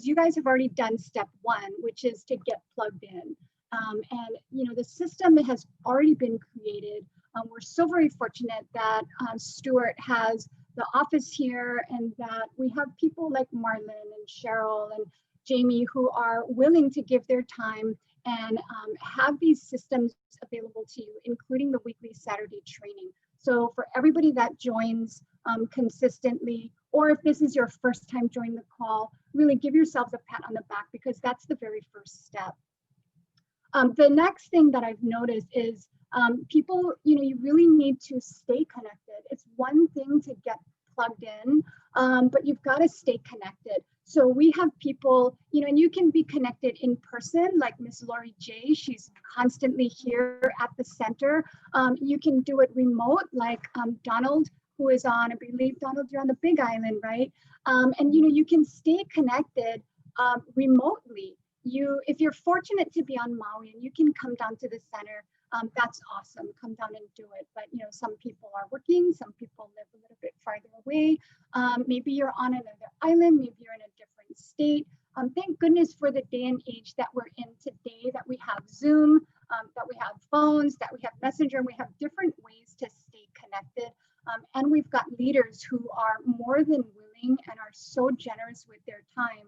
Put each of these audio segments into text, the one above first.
you guys have already done step one, which is to get plugged in. And the system has already been created. We're so very fortunate that Stuart has the office here, and that we have people like Marlon and Cheryl and Jamie who are willing to give their time and have these systems available to you, including the weekly Saturday training. So for everybody that joins consistently, or if this is your first time joining the call, really give yourselves a pat on the back, because that's the very first step. The next thing that I've noticed is people, you really need to stay connected. It's one thing to get plugged in, but you've got to stay connected. So we have people, and you can be connected in person, like Miss Lori J. She's constantly here at the center. You can do it remote, like Donald, who is on, I believe, Donald, you're on the Big Island, right? And you can stay connected remotely. If you're fortunate to be on Maui and you can come down to the center, that's awesome. Come down and do it. But some people are working, some people live a little bit farther away. Maybe you're on another island, maybe you're in a different state. Thank goodness for the day and age that we're in today, that we have Zoom, that we have phones, that we have Messenger, and we have different ways to stay connected. And we've got leaders who are more than willing and are so generous with their time.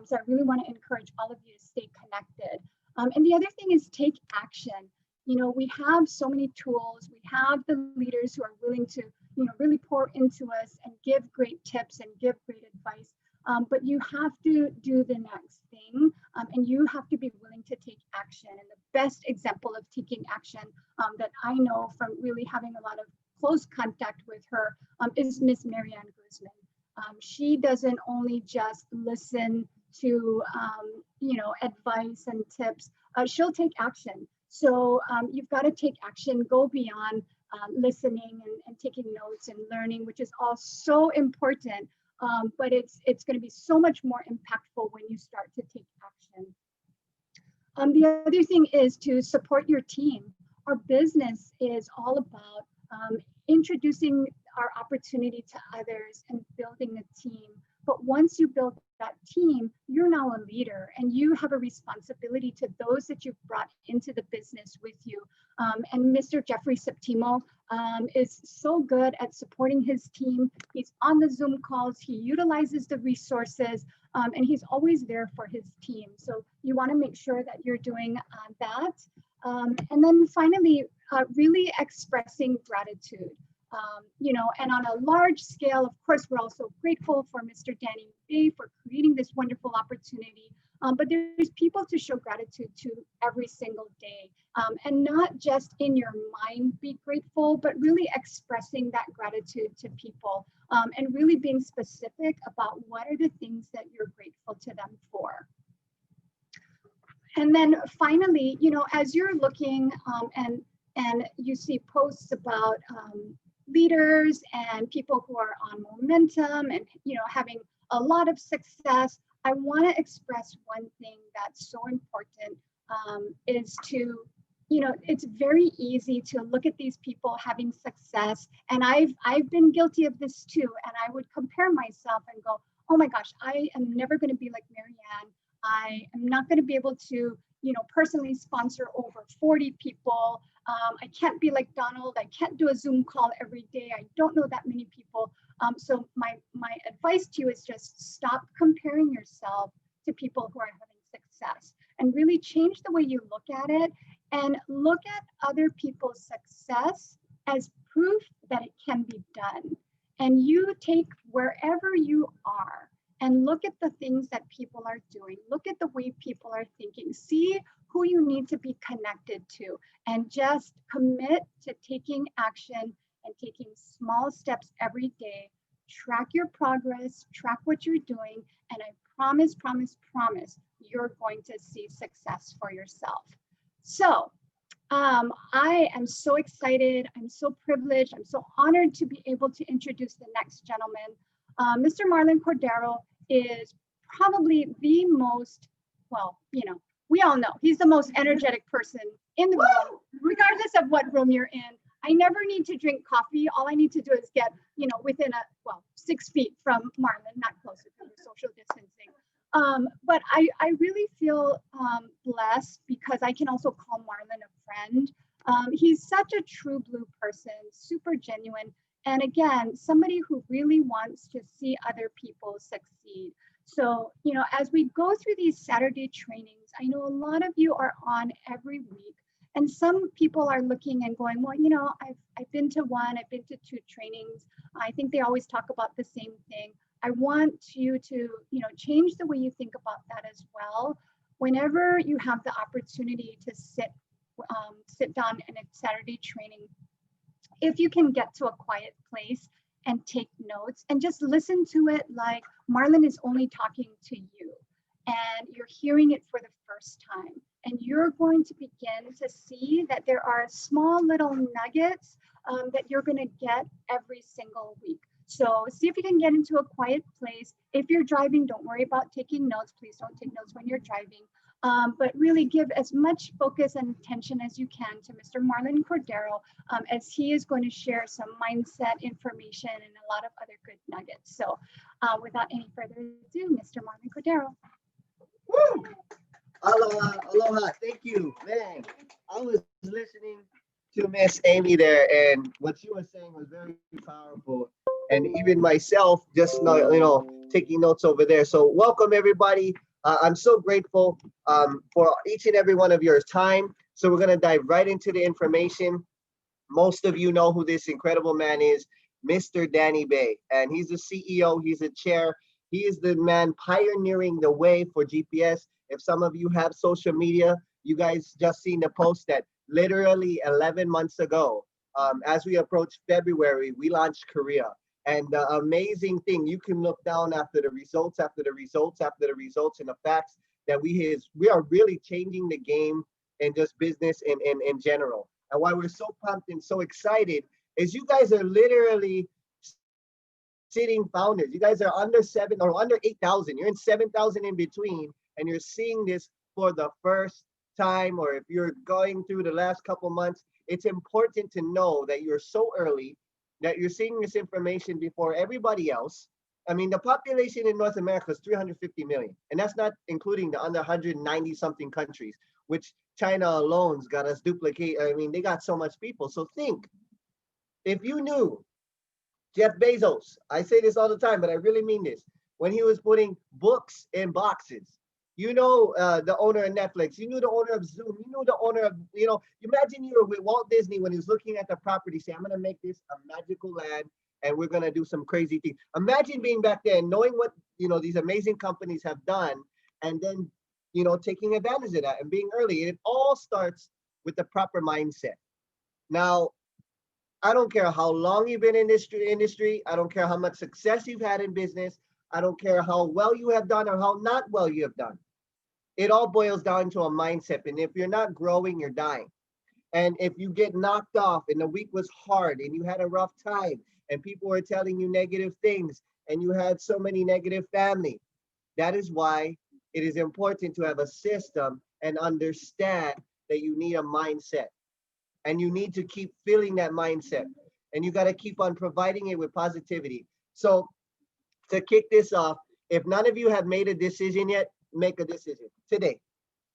So I really want to encourage all of you to stay connected. And the other thing is take action. We have so many tools. We have the leaders who are willing to, really pour into us and give great tips and give great advice. But you have to do the next thing, and you have to be willing to take action. And the best example of taking action that I know from really having a lot of close contact with her is Miss Marianne Guzman. She doesn't only just listen to advice and tips. She'll take action. So you've got to take action, go beyond listening and taking notes and learning, which is all so important. But it's going to be so much more impactful when you start to take action. The other thing is to support your team. Our business is all about introducing our opportunity to others and building a team. But once you build that team, you're now a leader, and you have a responsibility to those that you've brought into the business with you. And Mr. Jeffrey Septimo is so good at supporting his team. He's on the Zoom calls, he utilizes the resources, and he's always there for his team. So you want to make sure that you're doing that. And then finally, really expressing gratitude. And on a large scale, of course, we're also grateful for Mr. Danny Bay for creating this wonderful opportunity. But there's people to show gratitude to every single day, and not just in your mind be grateful, but really expressing that gratitude to people, and really being specific about what are the things that you're grateful to them for. And then finally, as you're looking and you see posts about leaders and people who are on momentum and having a lot of success, I want to express one thing that's so important, is to, it's very easy to look at these people having success, and I've been guilty of this too, and I would compare myself and go, oh my gosh, I am never going to be like Marianne. I am not going to be able to personally sponsor over 40 people. I can't be like Donald. I can't do a Zoom call every day. I don't know that many people. So my advice to you is just stop comparing yourself to people who are having success, and really change the way you look at it, and look at other people's success as proof that it can be done. And you take wherever you are and look at the things that people are doing. Look at the way people are thinking. See who you need to be connected to, and just commit to taking action and taking small steps every day. Track your progress, track what you're doing, and I promise, you're going to see success for yourself. So I am so excited. I'm so privileged. I'm so honored to be able to introduce the next gentleman. Mr. Marlon Cordero is probably the most, we all know he's the most energetic person in the room, regardless of what room you're in. I never need to drink coffee. All I need to do is get, within 6 feet from Marlon, not closer because we're social distancing. But I really feel blessed because I can also call Marlon a friend. He's such a true blue person, super genuine. And again, somebody who really wants to see other people succeed. So, you know, as we go through these Saturday trainings, I know a lot of you are on every week. And some people are looking and going, well, you know, I've been to one, I've been to two trainings. I think they always talk about the same thing. I want you to, you know, change the way you think about that as well. Whenever you have the opportunity to sit down in a Saturday training, if you can get to a quiet place and take notes and just listen to it like Marlon is only talking to you and you're hearing it for the first time. And you're going to begin to see that there are small little nuggets that you're going to get every single week. So see if you can get into a quiet place. If you're driving, don't worry about taking notes. Please don't take notes when you're driving. But really give as much focus and attention as you can to Mr. Marlon Cordero as he is going to share some mindset information and a lot of other good nuggets. So without any further ado, Mr. Marlon Cordero. Woo! Aloha, aloha. Thank you, man. I was listening to Miss Amy there, and what she was saying was very powerful. And even myself, just taking notes over there. So welcome everybody. I'm so grateful for each and every one of your time. So we're gonna dive right into the information. Most of you know who this incredible man is, Mr. Danny Bay, and he's the CEO. He's a chair. He is the man pioneering the way for GPS. If some of you have social media, you guys just seen the post that literally 11 months ago, as we approach February, we launched Korea. And the amazing thing, you can look down after the results, after the results, after the results, and the facts that we are really changing the game in just business in general. And why we're so pumped and so excited is you guys are literally sitting founders. You guys are under 7 or under 8,000. You're in 7,000 in between, and you're seeing this for the first time. Or if you're going through the last couple months, it's important to know that you're so early, that you're seeing this information before everybody else. I mean, the population in North America is 350 million, and that's not including the under 190 something countries, which China alone's got us duplicate. I mean, they got so much people. So think, if you knew Jeff Bezos, I say this all the time, but I really mean this, when he was putting books in boxes, you know, the owner of Netflix, you knew the owner of Zoom, you knew the owner of, imagine you were with Walt Disney when he was looking at the property, say, I'm going to make this a magical land and we're going to do some crazy things. Imagine being back there and knowing what, these amazing companies have done, and then, taking advantage of that and being early. And it all starts with the proper mindset. Now, I don't care how long you've been in this industry. I don't care how much success you've had in business. I don't care how well you have done or how not well you have done. It all boils down to a mindset. And if you're not growing, you're dying. And if you get knocked off and the week was hard and you had a rough time and people were telling you negative things and you had so many negative family, that is why it is important to have a system and understand that you need a mindset. And you need to keep feeling that mindset. And you got to keep on providing it with positivity. So to kick this off, if none of you have made a decision yet, make a decision today.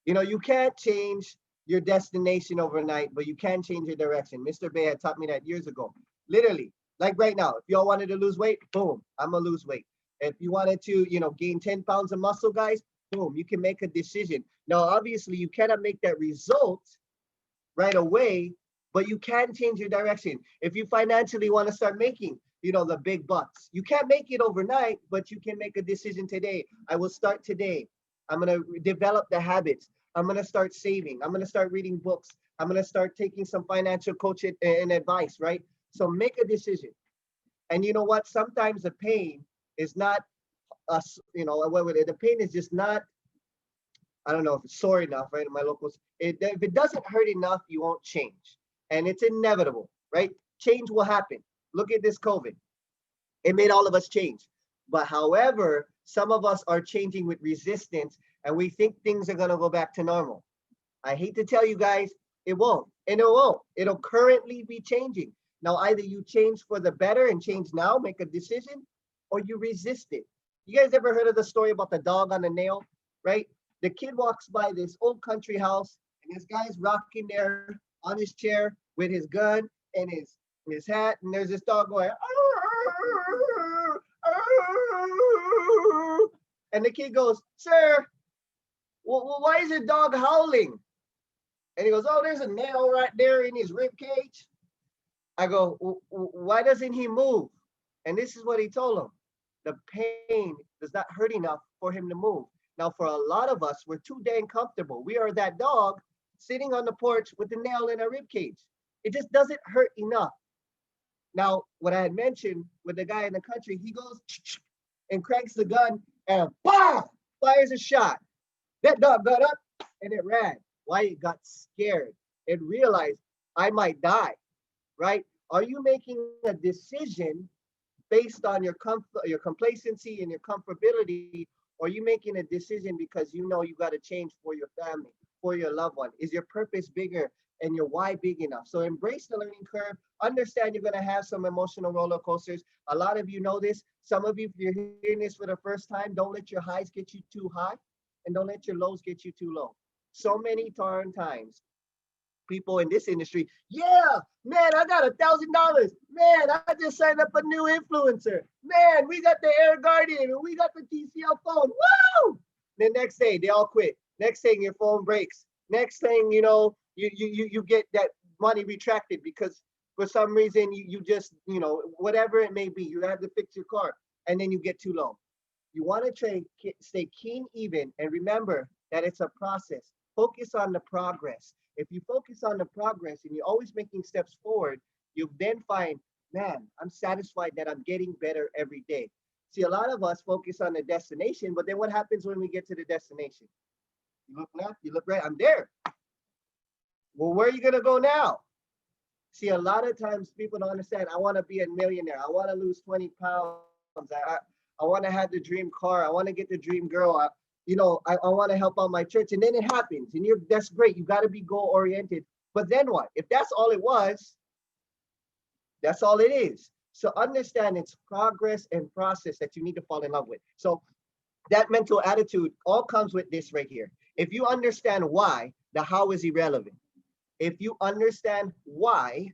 You can't change your destination overnight, but you can change your direction. Mr. Bay had taught me that years ago. Literally, like right now, if y'all wanted to lose weight, boom, I'm gonna lose weight. If you wanted to, gain 10 pounds of muscle, guys, boom, you can make a decision. Now, obviously, you cannot make that result right away, but you can change your direction. If you financially want to start making, the big bucks, you can't make it overnight, but you can make a decision today. I will start today. I'm going to develop the habits. I'm going to start saving. I'm going to start reading books. I'm going to start taking some financial coaching and advice, right? So make a decision. And you know what? Sometimes the pain is not us, the pain is just not, I don't know if it's sore enough, right? In my locals, if it doesn't hurt enough, you won't change. And it's inevitable, right? Change will happen. Look at this COVID. It made all of us change. But however, some of us are changing with resistance and we think things are going to go back to normal. I hate to tell you guys, it won't. And it won't. It'll currently be changing. Now, either you change for the better and change now, make a decision, or you resist it. You guys ever heard of the story about the dog on the nail, right? The kid walks by this old country house, and this guy's rocking there on his chair with his gun and his hat, and there's this dog going, "Arr, arr." And the kid goes, "Sir, well, why is the dog howling?" And he goes, "Oh, there's a nail right there in his rib cage." I go, "Why doesn't he move?" And this is what he told him. The pain does not hurt enough for him to move. Now, for a lot of us, we're too dang comfortable. We are that dog sitting on the porch with the nail in our rib cage. It just doesn't hurt enough. Now, what I had mentioned with the guy in the country, he goes and cranks the gun and BAM! Fires a shot. That dog got up and it ran. Why? It got scared. It realized I might die, right? Are you making a decision based on your comfort, your complacency and your comfortability, or are you making a decision because you know you got to change for your family, for your loved one? Is your purpose bigger and your why big enough? So embrace the learning curve. Understand you're going to have some emotional roller coasters. A lot of you know this. Some of you, if you're hearing this for the first time, don't let your highs get you too high and don't let your lows get you too low. So many times people in this industry, yeah, man, I got $1,000. Man, I just signed up a new influencer. Man, we got the Air Guardian and we got the TCL phone. Woo! The next day, they all quit. Next thing, your phone breaks. Next thing, you know, you get that money retracted because for some reason you just, you know, whatever it may be, you have to fix your car and then you get too low. You want to stay keen even and remember that it's a process. Focus on the progress. If you focus on the progress and you're always making steps forward, you then find, man, I'm satisfied that I'm getting better every day. See, a lot of us focus on the destination, but then what happens when we get to the destination? You look left, you look right, I'm there. Well, where are you going to go now? See, a lot of times people don't understand, I want to be a millionaire. I want to lose 20 pounds. I want to have the dream car. I want to get the dream girl. I want to help out my church. And then it happens. And that's great. You got to be goal oriented. But then what? If that's all it was, that's all it is. So understand it's progress and process that you need to fall in love with. So that mental attitude all comes with this right here. If you understand why, the how is irrelevant. If you understand why,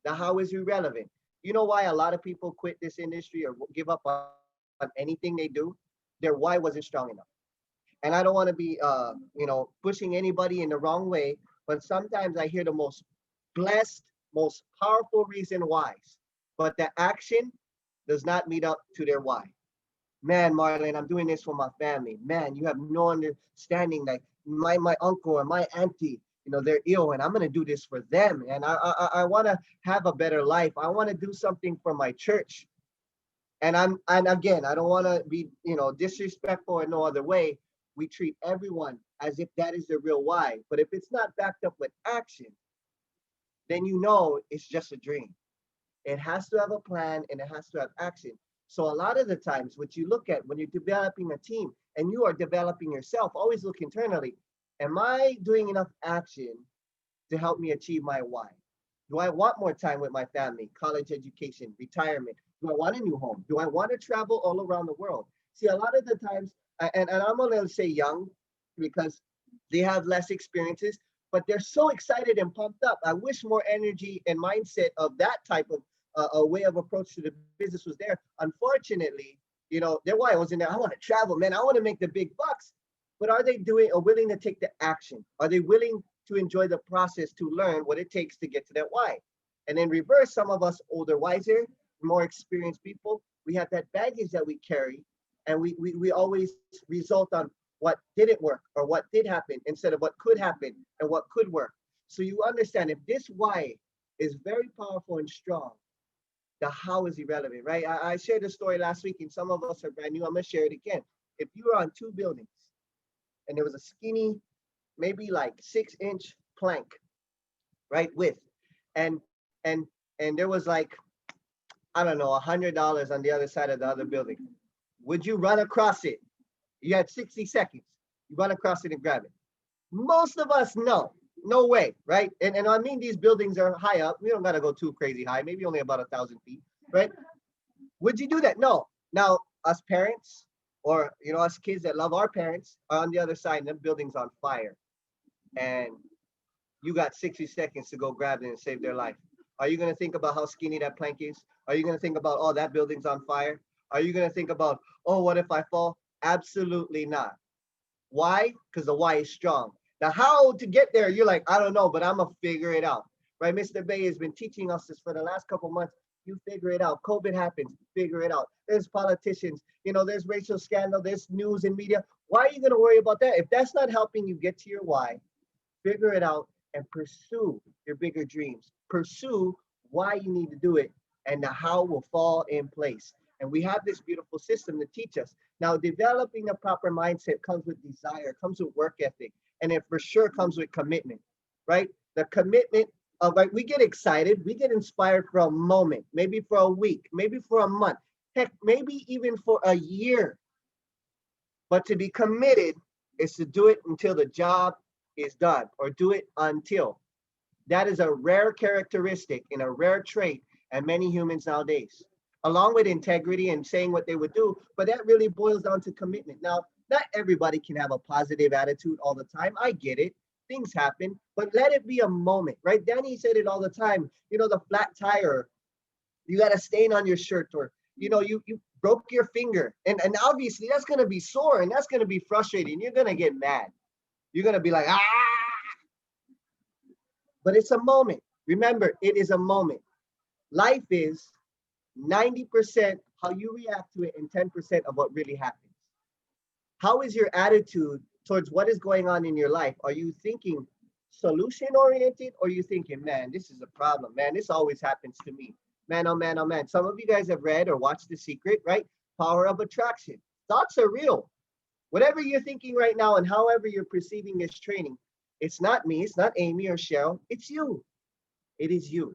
the how is irrelevant. You know why a lot of people quit this industry or give up on anything they do? Their why wasn't strong enough. And I don't want to be, pushing anybody in the wrong way, but sometimes I hear the most blessed, most powerful reason whys, but the action does not meet up to their why. Man, Marlene, I'm doing this for my family. Man, you have no understanding. Like my uncle or my auntie, they're ill, and I'm gonna do this for them. And I want to have a better life. I want to do something for my church. And again, I don't want to be, disrespectful in no other way. We treat everyone as if that is the real why. But if it's not backed up with action, then it's just a dream. It has to have a plan and it has to have action. So a lot of the times, what you look at when you're developing a team and you are developing yourself, always look internally. Am I doing enough action to help me achieve my why? Do I want more time with my family, college education, retirement? Do I want a new home? Do I want to travel all around the world? See, a lot of the times, and I'm going to say young because they have less experiences, but they're so excited and pumped up. I wish more energy and mindset of that type of a way of approach to the business was there. Unfortunately, their why wasn't there. I want to travel, man. I want to make the big bucks. But are they doing or willing to take the action? Are they willing to enjoy the process to learn what it takes to get to that why? And in reverse, some of us older, wiser, more experienced people, we have that baggage that we carry, and we always result on what didn't work or what did happen instead of what could happen and what could work. So you understand if this why is very powerful and strong, the how is irrelevant, right? I shared the story last week, and some of us are brand new. I'm gonna share it again. If you were on two buildings and there was a skinny, maybe like 6-inch plank, right, width, and there was like, I don't know, $100 on the other side of the other building, would you run across it? You had 60 seconds. You run across it and grab it. Most of us, no way, right? And I mean, these buildings are high up. We don't gotta go too crazy high, maybe only about 1,000 feet, right? Would you do that? No. Now, us parents, Or, us kids that love our parents are on the other side and the building's on fire. And you got 60 seconds to go grab it and save their life. Are you going to think about how skinny that plank is? Are you going to think about, oh, that building's on fire? Are you going to think about, oh, what if I fall? Absolutely not. Why? Because the why is strong. The how to get there, you're like, I don't know, but I'm going to figure it out. Right? Mr. Bay has been teaching us this for the last couple months. You figure it out. COVID happens, figure it out. There's politicians, there's racial scandal, there's news and media. Why are you going to worry about that? If that's not helping you get to your why, figure it out and pursue your bigger dreams. Pursue why you need to do it, and the how will fall in place. And we have this beautiful system to teach us. Now, developing a proper mindset comes with desire, comes with work ethic, and it for sure comes with commitment, right? The commitment of, like, we get excited, we get inspired for a moment, maybe for a week, maybe for a month, heck, maybe even for a year. But to be committed is to do it until the job is done, or do it until. That is a rare characteristic and a rare trait in many humans nowadays, along with integrity and saying what they would do. But that really boils down to commitment. Now, not everybody can have a positive attitude all the time. I get it. Things happen, but let it be a moment, right? Danny said it all the time. The flat tire, you got a stain on your shirt, or, you broke your finger. And obviously that's going to be sore and that's going to be frustrating. You're going to get mad. You're going to be like, ah, but it's a moment. Remember, it is a moment. Life is 90% how you react to it and 10% of what really happens. How is your attitude towards what is going on in your life? Are you thinking solution oriented, or are you thinking, man, this is a problem, man, this always happens to me, man, oh man, oh man. Some of you guys have read or watched The Secret, right? Power of attraction. Thoughts are real. Whatever you're thinking right now and however you're perceiving this training, it's not me, it's not Amy or Cheryl, it's you. It is you.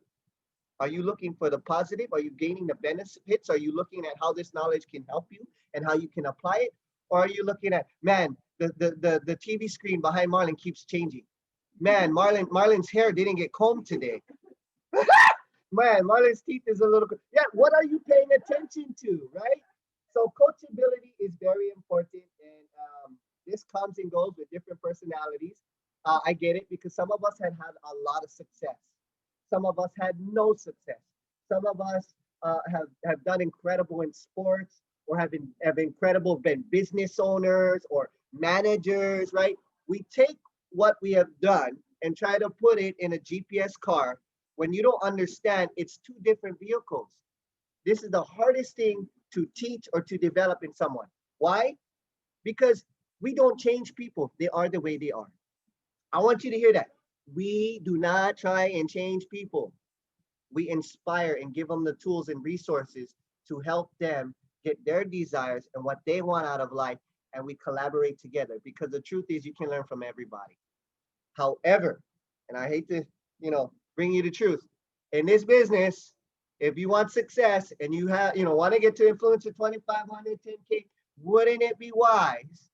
Are you looking for the positive? Are you gaining the benefits? Are you looking at how this knowledge can help you and how you can apply it? Or are you looking at, man, the TV screen behind Marlon keeps changing. Man, Marlon's hair didn't get combed today. Man, Marlon's teeth is a little, yeah, what are you paying attention to, right? So coachability is very important, and this comes and goes with different personalities. I get it, because some of us had a lot of success. Some of us had no success. Some of us have done incredible in sports, or have incredible been business owners or managers, right? We take what we have done and try to put it in a GPS car when you don't understand it's two different vehicles. This is the hardest thing to teach or to develop in someone. Why? Because we don't change people. They are the way they are. I want you to hear that. We do not try and change people. We inspire and give them the tools and resources to help them get their desires and what they want out of life, and we collaborate together, because the truth is you can learn from everybody. However, and I hate to, bring you the truth, in this business, if you want success and you have, want to get to influencer 2,500, 10K, wouldn't it be wise,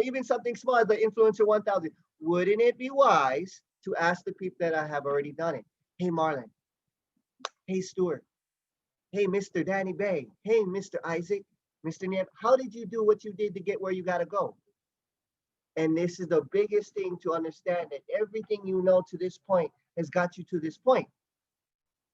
even something small, the influencer 1,000, wouldn't it be wise to ask the people that I have already done it? Hey, Marlon. Hey, Stuart. Hey, Mr. Danny Bay. Hey, Mr. Isaac, Mr. Niam, how did you do what you did to get where you got to go? And this is the biggest thing to understand, that everything you know to this point has got you to this point.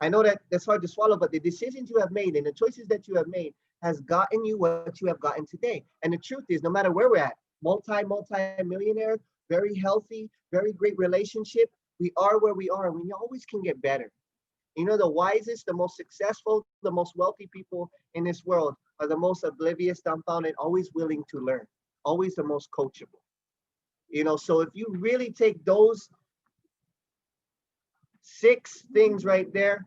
I know that that's hard to swallow, but the decisions you have made and the choices that you have made has gotten you what you have gotten today. And the truth is, no matter where we're at, multi-millionaire, very healthy, very great relationship, we are where we are, and we always can get better. The wisest, the most successful, the most wealthy people in this world are the most oblivious, dumbfounded, always willing to learn, always the most coachable. So if you really take those 6 things right there,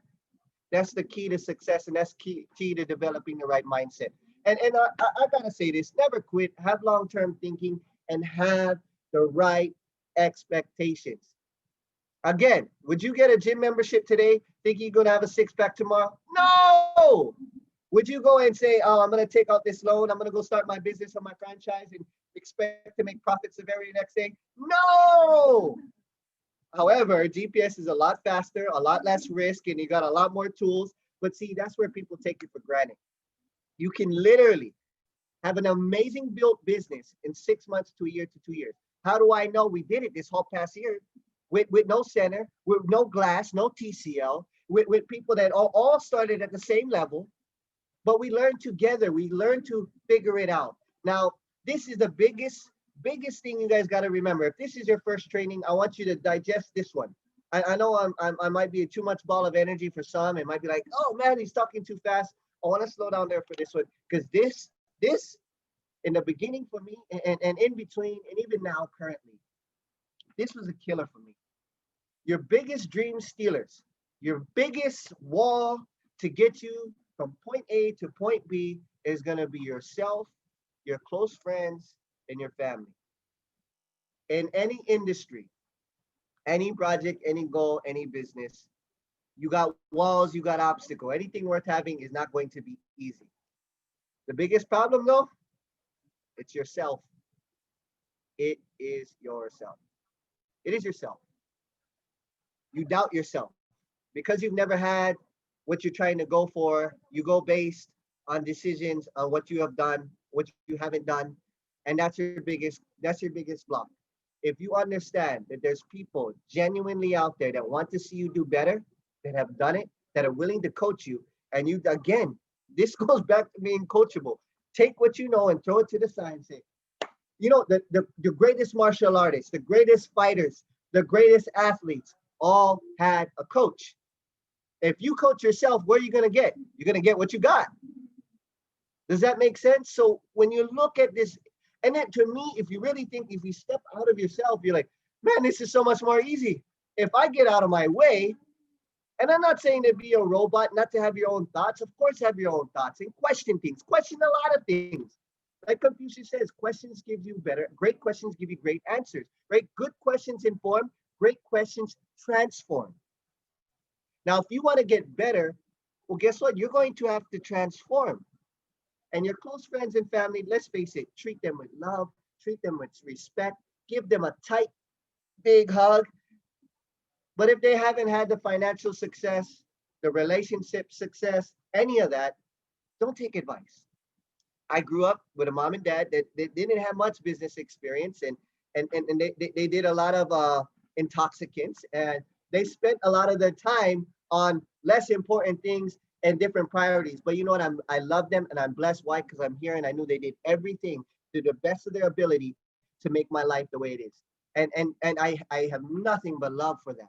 that's the key to success, and that's key to developing the right mindset. And I gotta say this: never quit, have long-term thinking, and have the right expectations. Again, would you get a gym membership today thinking you're gonna have a 6-pack tomorrow? No! Would you go and say, oh, I'm gonna take out this loan, I'm gonna go start my business or my franchise and expect to make profits the very next day? No! However, GPS is a lot faster, a lot less risk, and you got a lot more tools. But see, that's where people take it for granted. You can literally have an amazing built business in 6 months to a year to 2 years. How do I know? We did it this whole past year with no center, with no glass, no TCL, with people that all started at the same level, but we learned together. We learned to figure it out. Now, this is the biggest thing you guys got to remember. If this is your first training, I want you to digest this one. I know I might be too much ball of energy for some. It might be like, oh man, he's talking too fast. I want to slow down there for this one, because this in the beginning for me, and in between, and even now currently, this was a killer for me. Your biggest dream stealers, your biggest wall to get you from point A to point B is going to be yourself, your close friends, and your family. In any industry, any project, any goal, any business, you got walls, you got obstacle. Anything worth having is not going to be easy. The biggest problem though, it's yourself. It is yourself. It is yourself. You doubt yourself because you've never had what you're trying to go for. You go based on decisions on what you have done, what you haven't done, and that's your biggest block. If you understand that there's people genuinely out there that want to see you do better, that have done it, that are willing to coach you, and you again, this goes back to being coachable. Take what you know and throw it to the side and say, the greatest martial artists, the greatest fighters, the greatest athletes all had a coach. If you coach yourself, what are you going to get? You're going to get what you got. Does that make sense? So when you look at this, and then to me, if you really think, if you step out of yourself, you're like, man, this is so much more easy. If I get out of my way, and I'm not saying to be a robot, not to have your own thoughts. Of course, have your own thoughts and question things. Question a lot of things. Like Confucius says, questions give you better. Great questions give you great answers. Right? Good questions inform. Great questions transform. Now, if you want to get better, well, guess what? You're going to have to transform. And your close friends and family, let's face it, treat them with love, treat them with respect, give them a tight, big hug. But if they haven't had the financial success, the relationship success, any of that, don't take advice. I grew up with a mom and dad that they didn't have much business experience, and they did a lot of intoxicants, and they spent a lot of their time on less important things and different priorities. But you know what? I love them and I'm blessed. Why? Because I'm here and I knew they did everything to the best of their ability to make my life the way it is. And I have nothing but love for that.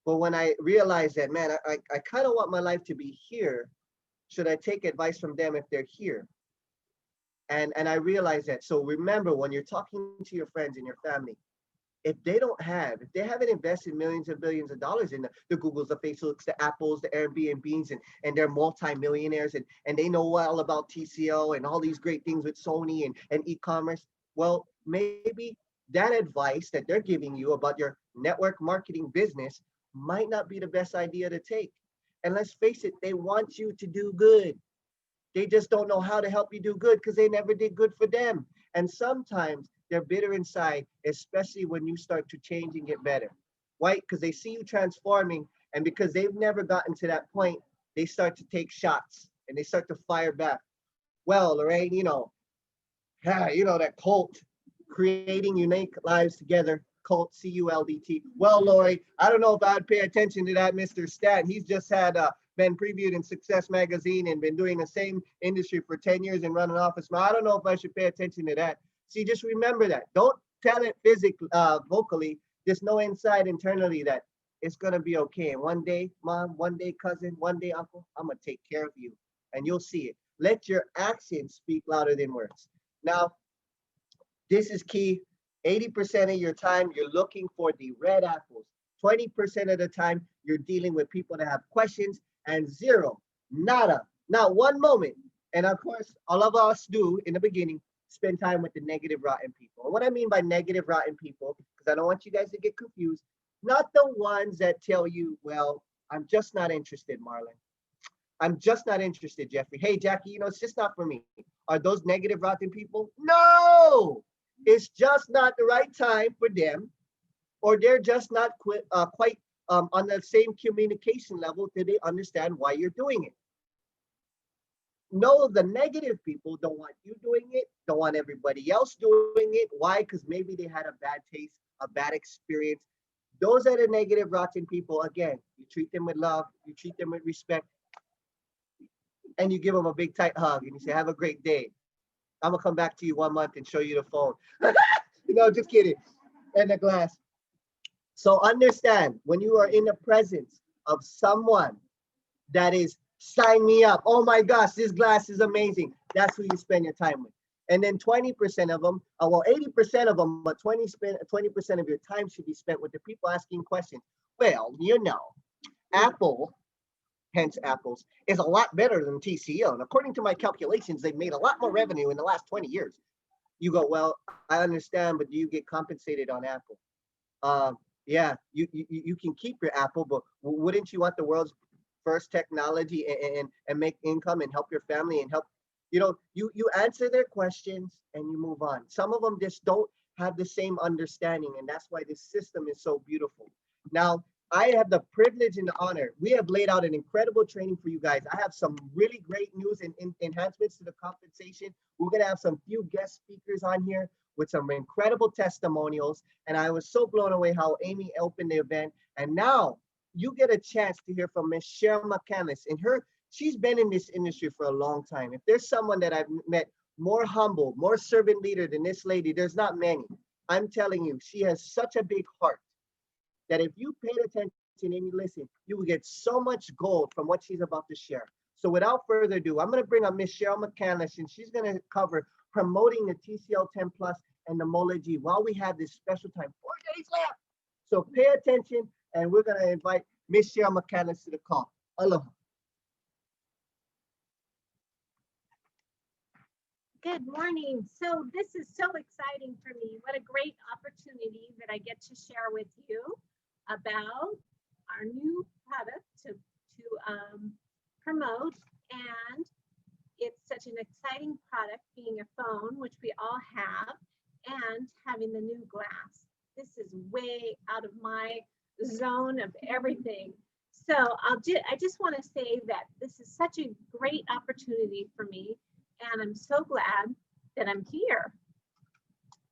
But when I realized that, man, I kind of want my life to be here, should I take advice from them if they're here? And I realized that. So remember, when you're talking to your friends and your family, if they haven't invested millions and billions of dollars in the Googles, the Facebooks, the Apples, the Airbnbs, and they're multimillionaires, and they know all about TCO and all these great things with Sony and e-commerce, well, maybe that advice that they're giving you about your network marketing business might not be the best idea to take. And let's face it, they want you to do good. They just don't know how to help you do good because they never did good for them. And sometimes they're bitter inside, especially when you start to change and get better. Why? Because they see you transforming, and because they've never gotten to that point, they start to take shots and they start to fire back. Well, Lorraine, that cult, creating unique lives together, cult, CULDT. Well, Lori, I don't know if I'd pay attention to that Mr. Stat. He's just had been previewed in Success Magazine and been doing the same industry for 10 years and running office. I don't know if I should pay attention to that. See, just remember that. Don't tell it physically, vocally. Just know internally that it's going to be okay. And one day, mom, one day, cousin, one day, uncle, I'm going to take care of you. And you'll see it. Let your actions speak louder than words. Now, this is key. 80% of your time, you're looking for the red apples. 20% of the time, you're dealing with people that have questions, and zero, nada, not one moment. And of course, all of us do in the beginning, spend time with the negative, rotten people. And what I mean by negative, rotten people, because I don't want you guys to get confused, not the ones that tell you, well, I'm just not interested, Marlon. I'm just not interested, Jeffrey. Hey, Jackie, it's just not for me. Are those negative, rotten people? No, it's just not the right time for them, or they're just not quite on the same communication level that they understand why you're doing it. know the negative people don't want you doing it, don't want everybody else doing it. Why? Because maybe they had a bad taste, a bad experience. Those are the negative, rotten people. Again, you treat them with love, you treat them with respect, and you give them a big tight hug and you say, have a great day. I'm gonna come back to you 1 month and show you the phone. Just kidding. And the glass. So understand, when you are in the presence of someone that is, sign me up. Oh my gosh, this glass is amazing. That's who you spend your time with. And then 20% of them, 80% of them, but 20% of your time should be spent with the people asking questions. Well, Apple, hence apples, is a lot better than TCO. And according to my calculations, they've made a lot more revenue in the last 20 years. You go, well, I understand, but do you get compensated on Apple? Yeah, you can keep your Apple, but wouldn't you want the world's first technology and make income and help your family and help, you answer their questions and you move on. Some of them just don't have the same understanding, and that's why this system is so beautiful. Now, I have the privilege and the honor. We have laid out an incredible training for you guys. I have some really great news and enhancements to the compensation. We're going to have some few guest speakers on here with some incredible testimonials. And I was so blown away how Amy opened the event. And now you get a chance to hear from Miss Cheryl McCandless. And she's been in this industry for a long time. If there's someone that I've met more humble, more servant leader than this lady, there's not many. I'm telling you, she has such a big heart that if you paid attention and you listen, you will get so much gold from what she's about to share. So without further ado, I'm going to bring up Miss Cheryl McCandless, and she's going to cover promoting the TCL 10 Plus and the MOLA G while we have this special time, 4 days left. So pay attention, and we're going to invite Miss Cheryl McCandless to the call. Aloha. Good morning. So this is so exciting for me. What a great opportunity that I get to share with you about our new product to promote. And it's such an exciting product, being a phone, which we all have, and having the new glass. This is way out of my zone of everything. So I just want to say that this is such a great opportunity for me, and I'm so glad that I'm here.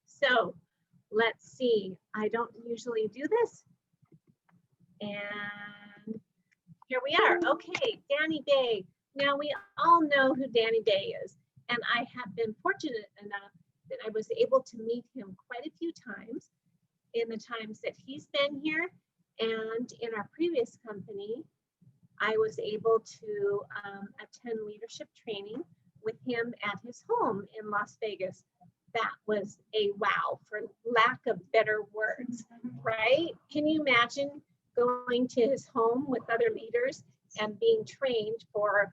So let's see. I don't usually do this. And here we are. Okay, Danny Day. Now we all know who Danny Day is, and I have been fortunate enough that I was able to meet him quite a few times in the times that he's been here, and in our previous company, I was able to attend leadership training with him at his home in Las Vegas. That was a wow, for lack of better words, right? Can you imagine going to his home with other leaders and being trained for,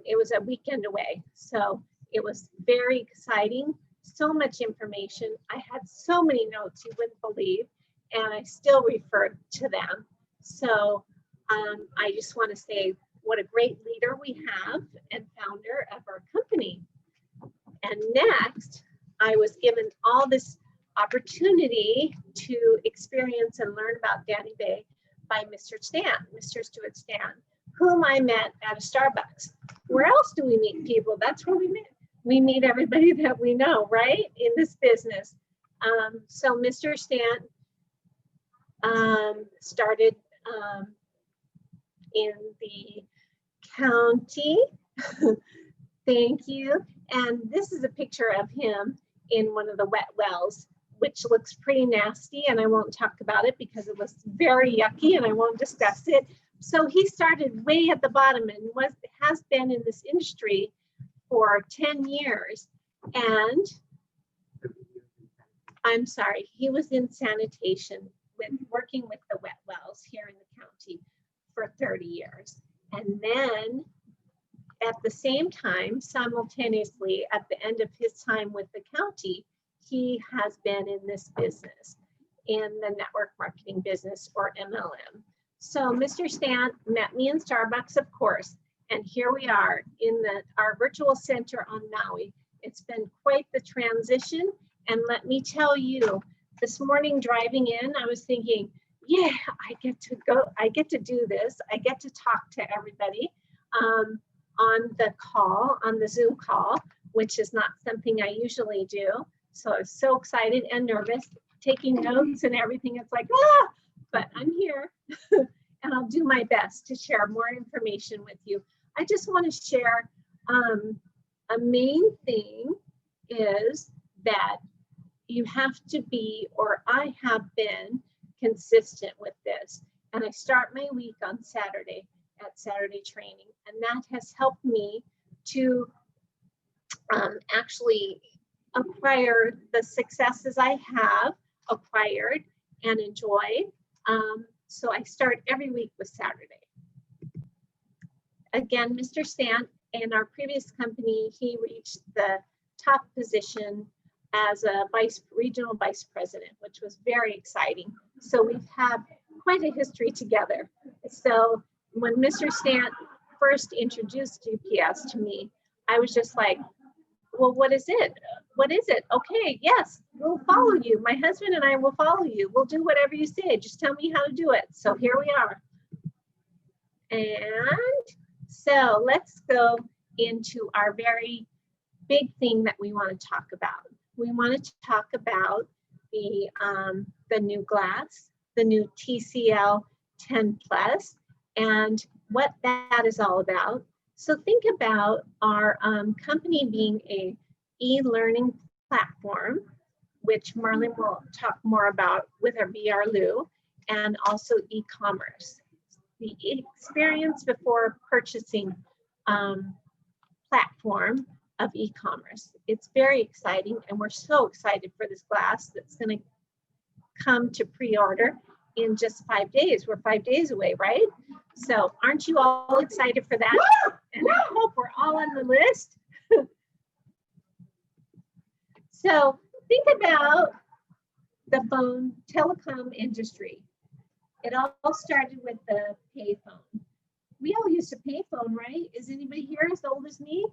it was a weekend away. So it was very exciting, so much information. I had so many notes you wouldn't believe, and I still referred to them. So I just want to say what a great leader we have and founder of our company. And next, I was given all this opportunity to experience and learn about Danny Bay by Mr. Stuart Stan, whom I met at a Starbucks. Where else do we meet people? That's where we meet. We meet everybody that we know, right? In this business. So Mr. Stan started in the county. Thank you. And this is a picture of him in one of the wet wells, which looks pretty nasty, and I won't talk about it because it was very yucky and I won't discuss it. So he started way at the bottom and has been in this industry for 10 years. And I'm sorry, he was in sanitation working with the wet wells here in the county for 30 years. And then at the same time, simultaneously, at the end of his time with the county, he has been in this business, in the network marketing business, or MLM. So Mr. Stan met me in Starbucks, of course, and here we are in our virtual center on Maui. It's been quite the transition, and let me tell you, this morning driving in, I was thinking, yeah, I get to do this. I get to talk to everybody. on the call, on the Zoom call, which is not something I usually do. So I was so excited and nervous, taking notes and everything. It's like, ah, but I'm here and I'll do my best to share more information with you. I just want to share a main thing is that you have to be, or I have been consistent with this. And I start my week on Saturday at Saturday training. And that has helped me to actually acquire the successes I have acquired and enjoyed. So I start every week with Saturday. Again, Mr. Stant, in our previous company, he reached the top position as a regional vice president, which was very exciting. So we've had quite a history together. So when Mr. Stant first introduced GPS to me, I was just like, well, what is it? What is it? Okay, yes, we'll follow you. My husband and I will follow you. We'll do whatever you say. Just tell me how to do it. So here we are. And so let's go into our very big thing that we want to talk about. We want to talk about the new glass, the new TCL 10 Plus, and what that is all about. So think about our company being a e-learning platform, which Marlon will talk more about with our VR Lou, and also e-commerce. The experience before purchasing platform of e-commerce. It's very exciting, and we're so excited for this glass that's going to come to pre-order in just 5 days. We're 5 days away, right? So aren't you all excited for that? And I hope we're all on the list. So think about the phone telecom industry. It all started with the payphone. We all used a payphone, right? Is anybody here as old as me?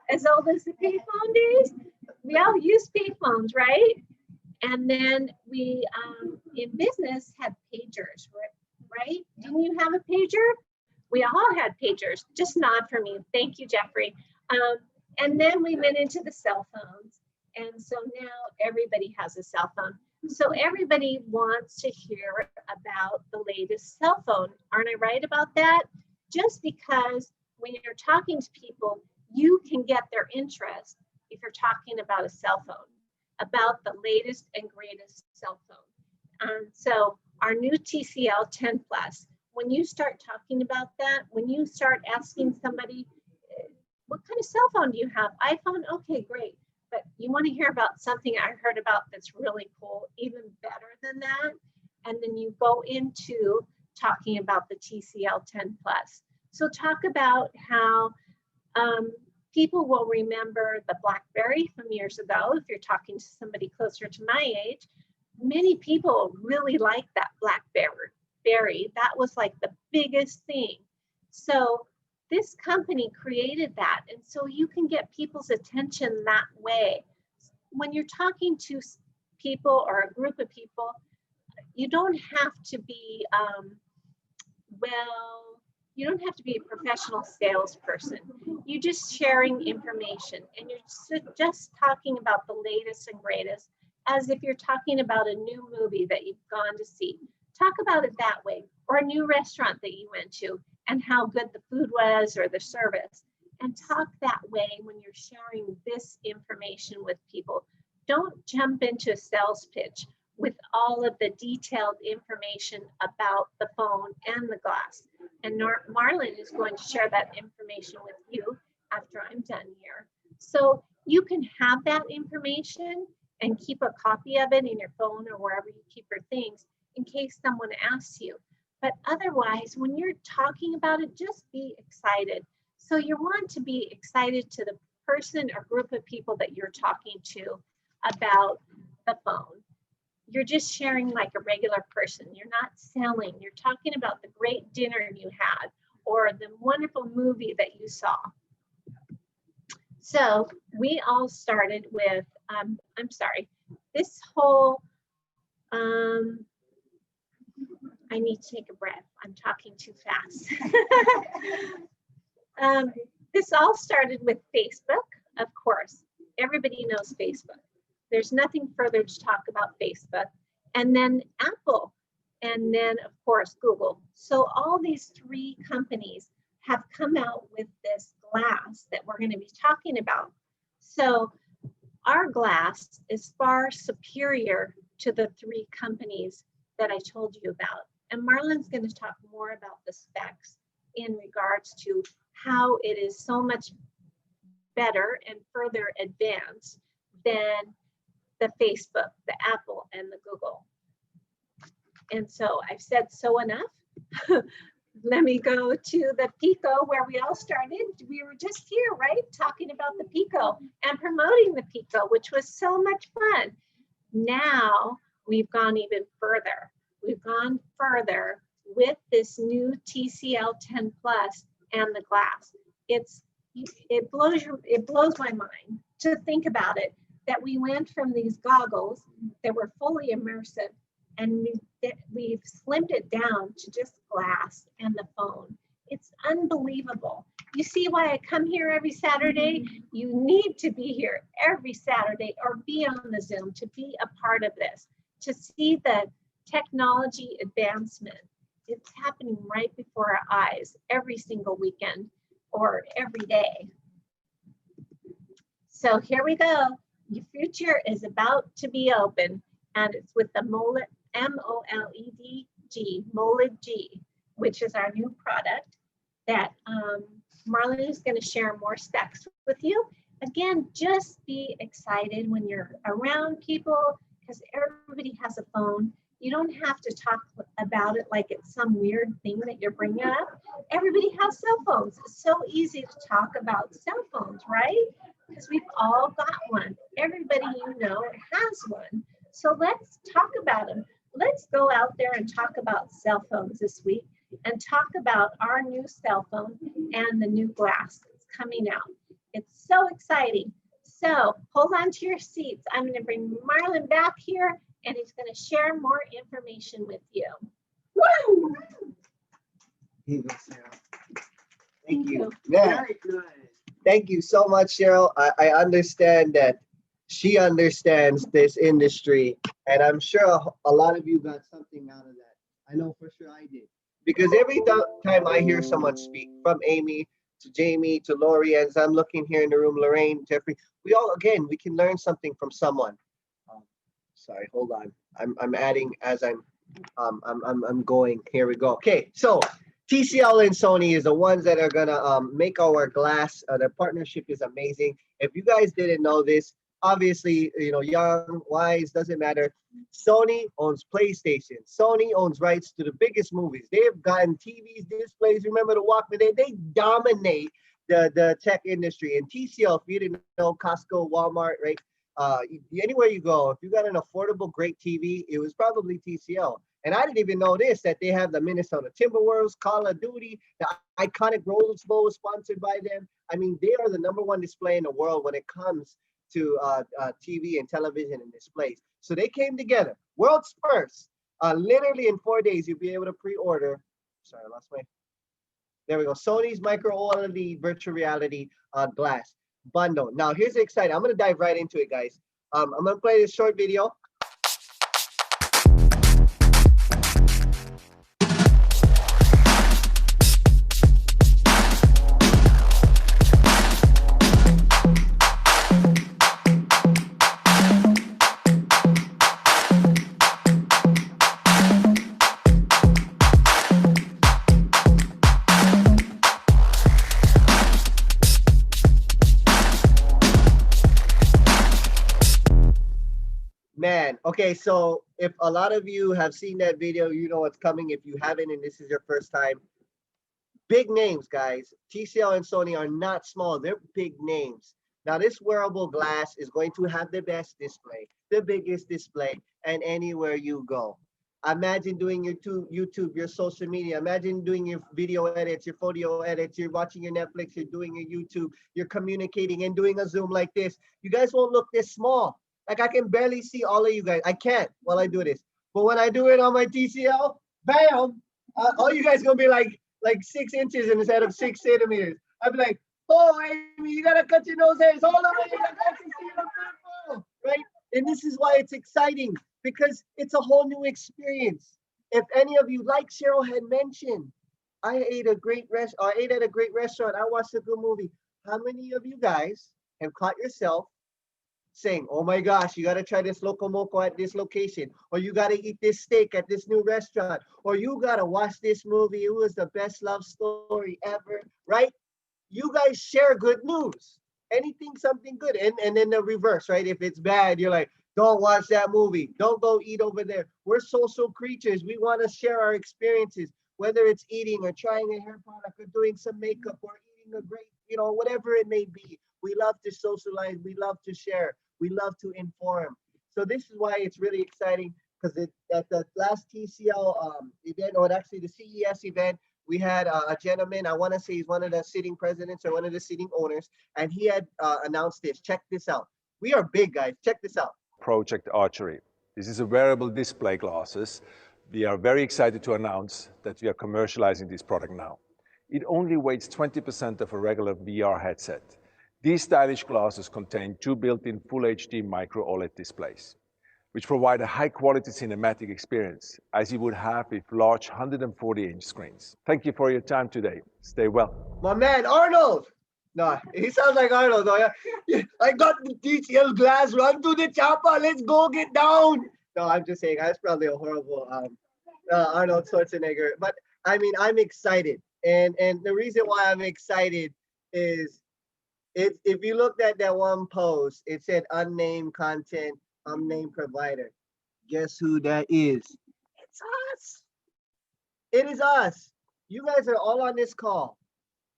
As old as the payphone days? We all used payphones, right? And then we, in business, had pagers, right? Didn't you have a pager? We all had pagers. Just nod for me. Thank you, Jeffrey. And then we went into the cell phones. And so now everybody has a cell phone. So everybody wants to hear about the latest cell phone. Aren't I right about that? Just because when you're talking to people, you can get their interest if you're talking about a cell phone, about the latest and greatest cell phone. So our new TCL 10 Plus, when you start talking about that, when you start asking somebody, what kind of cell phone do you have? iPhone? Okay, great. But you want to hear about something I heard about that's really cool, even better than that. And then you go into talking about the TCL 10 Plus. So talk about how people will remember the BlackBerry from years ago. If you're talking to somebody closer to my age, many people really like that BlackBerry. That was like the biggest thing. So this company created that, and so you can get people's attention that way. When you're talking to people or a group of people, you don't have to be, you don't have to be a professional salesperson. You're just sharing information, and you're just talking about the latest and greatest, as if you're talking about a new movie that you've gone to see. Talk about it that way, or a new restaurant that you went to, and how good the food was or the service. And talk that way when you're sharing this information with people. Don't jump into a sales pitch with all of the detailed information about the phone and the glass. And Marlon is going to share that information with you after I'm done here. So you can have that information and keep a copy of it in your phone or wherever you keep your things in case someone asks you. But otherwise, when you're talking about it, just be excited. So you want to be excited to the person or group of people that you're talking to about the phone. You're just sharing like a regular person. You're not selling. You're talking about the great dinner you had or the wonderful movie that you saw. So we all started with, I'm sorry, this whole, I need to take a breath. I'm talking too fast. This all started with Facebook, of course. Everybody knows Facebook. There's nothing further to talk about Facebook. And then Apple, and then of course Google. So all these three companies have come out with this glass that we're going to be talking about. So our glass is far superior to the three companies that I told you about. And Marlon's going to talk more about the specs in regards to how it is so much better and further advanced than the Facebook, the Apple, and the Google. And so I've said so enough. Let me go to the Pico where we all started. We were just here, right? Talking about the Pico and promoting the Pico, which was so much fun. Now we've gone even further. We've gone further with this new TCL 10 Plus and the glass. It blows my mind to think about it, that we went from these goggles that were fully immersive, and we've slimmed it down to just glass and the phone. It's unbelievable. You see why I come here every Saturday? You need to be here every Saturday or be on the Zoom to be a part of this, to see the technology advancement. It's happening right before our eyes every single weekend or every day. So here we go. Your future is about to be open, and it's with the MOLED, M-O-L-E-D-G, MOLED G, which is our new product that Marlon is going to share more specs with you. Again, just be excited when you're around people, because everybody has a phone. You don't have to talk about it like it's some weird thing that you're bringing up. Everybody has cell phones. It's so easy to talk about cell phones, right? Because we've all got one. Everybody you know has one. So let's talk about them. Let's go out there and talk about cell phones this week and talk about our new cell phone and the new glass that's coming out. It's so exciting. So hold on to your seats. I'm going to bring Marlon back here, and he's going to share more information with you. Woo! Here you go, Sarah. Thank you. you. Very good. Thank you so much, Cheryl. I understand that she understands this industry, and I'm sure a lot of you got something out of that. I know for sure I did. Because every time I hear someone speak, from Amy to Jamie to Lori, as I'm looking here in the room, Lorraine, Jeffrey, we all, again, we can learn something from someone. Sorry, hold on. I'm adding as I'm going. Here we go. Okay, so TCL and Sony is the ones that are gonna make our glass. Their partnership is amazing. If you guys didn't know this, obviously, you know, young, wise, doesn't matter. Sony owns PlayStation. Sony owns rights to the biggest movies. They have gotten TVs, displays. Remember the Walkman? They dominate the tech industry. And TCL, if you didn't know, Costco, Walmart, right? Anywhere you go, if you got an affordable, great TV, it was probably TCL. And I didn't even know this, that they have the Minnesota Timberwolves, Call of Duty, the iconic Rose Bowl sponsored by them. I mean, they are the #1 display in the world when it comes to TV and television and displays. So they came together, world's first. Literally in 4 days, you'll be able to pre-order. Sorry, I lost my. There we go. Sony's micro OLED virtual reality glass bundle. Now, here's the exciting. I'm going to dive right into it, guys. I'm going to play this short video. Man, okay, so if a lot of you have seen that video, you know what's coming. If you haven't and this is your first time, big names, guys. TCL and Sony are not small, they're big names. Now, this wearable glass is going to have the best display, the biggest display, and anywhere you go. Imagine doing your YouTube, your social media. Imagine doing your video edits, your photo edits. You're watching your Netflix, you're doing your YouTube, you're communicating and doing a Zoom like this. You guys won't look this small. Like, I can barely see all of you guys. I can't while I do this. But when I do it on my TCL, bam, all you guys gonna be like 6 inches instead of 6 centimeters. I'd be like, oh, Amy, you gotta cut your nose hairs all the way. I got to see the purple, right? And this is why it's exciting because it's a whole new experience. If any of you, like Cheryl had mentioned, I ate at a great restaurant. I watched a good movie. How many of you guys have caught yourself saying, "Oh my gosh, you got to try this loco moco at this location, or you got to eat this steak at this new restaurant, or you got to watch this movie. It was the best love story ever," right? You guys share good news. Anything, something good. And then the reverse, right? If it's bad, you're like, don't watch that movie. Don't go eat over there. We're social creatures. We want to share our experiences, whether it's eating or trying a hair product or doing some makeup or eating a great, whatever it may be. We love to socialize. We love to share. We love to inform. So this is why it's really exciting because at the last TCL event, or actually the CES event, we had a gentleman, I want to say he's one of the sitting presidents or one of the sitting owners, and he had announced this. Check this out. We are big, guys. Check this out. Project Archery. This is a wearable display glasses. We are very excited to announce that we are commercializing this product now. It only weighs 20% of a regular VR headset. These stylish glasses contain two built-in Full HD micro OLED displays, which provide a high-quality cinematic experience, as you would have with large 140-inch screens. Thank you for your time today. Stay well. My man, Arnold. No, he sounds like Arnold. Oh, yeah. I got the TCL glass. Run to the chopper. Let's go get down. No, I'm just saying. That's probably a horrible Arnold Schwarzenegger. But I mean, I'm excited. And the reason why I'm excited is if you looked at that one post, it said unnamed content, unnamed provider. Guess who that is? It's us. It is us. You guys are all on this call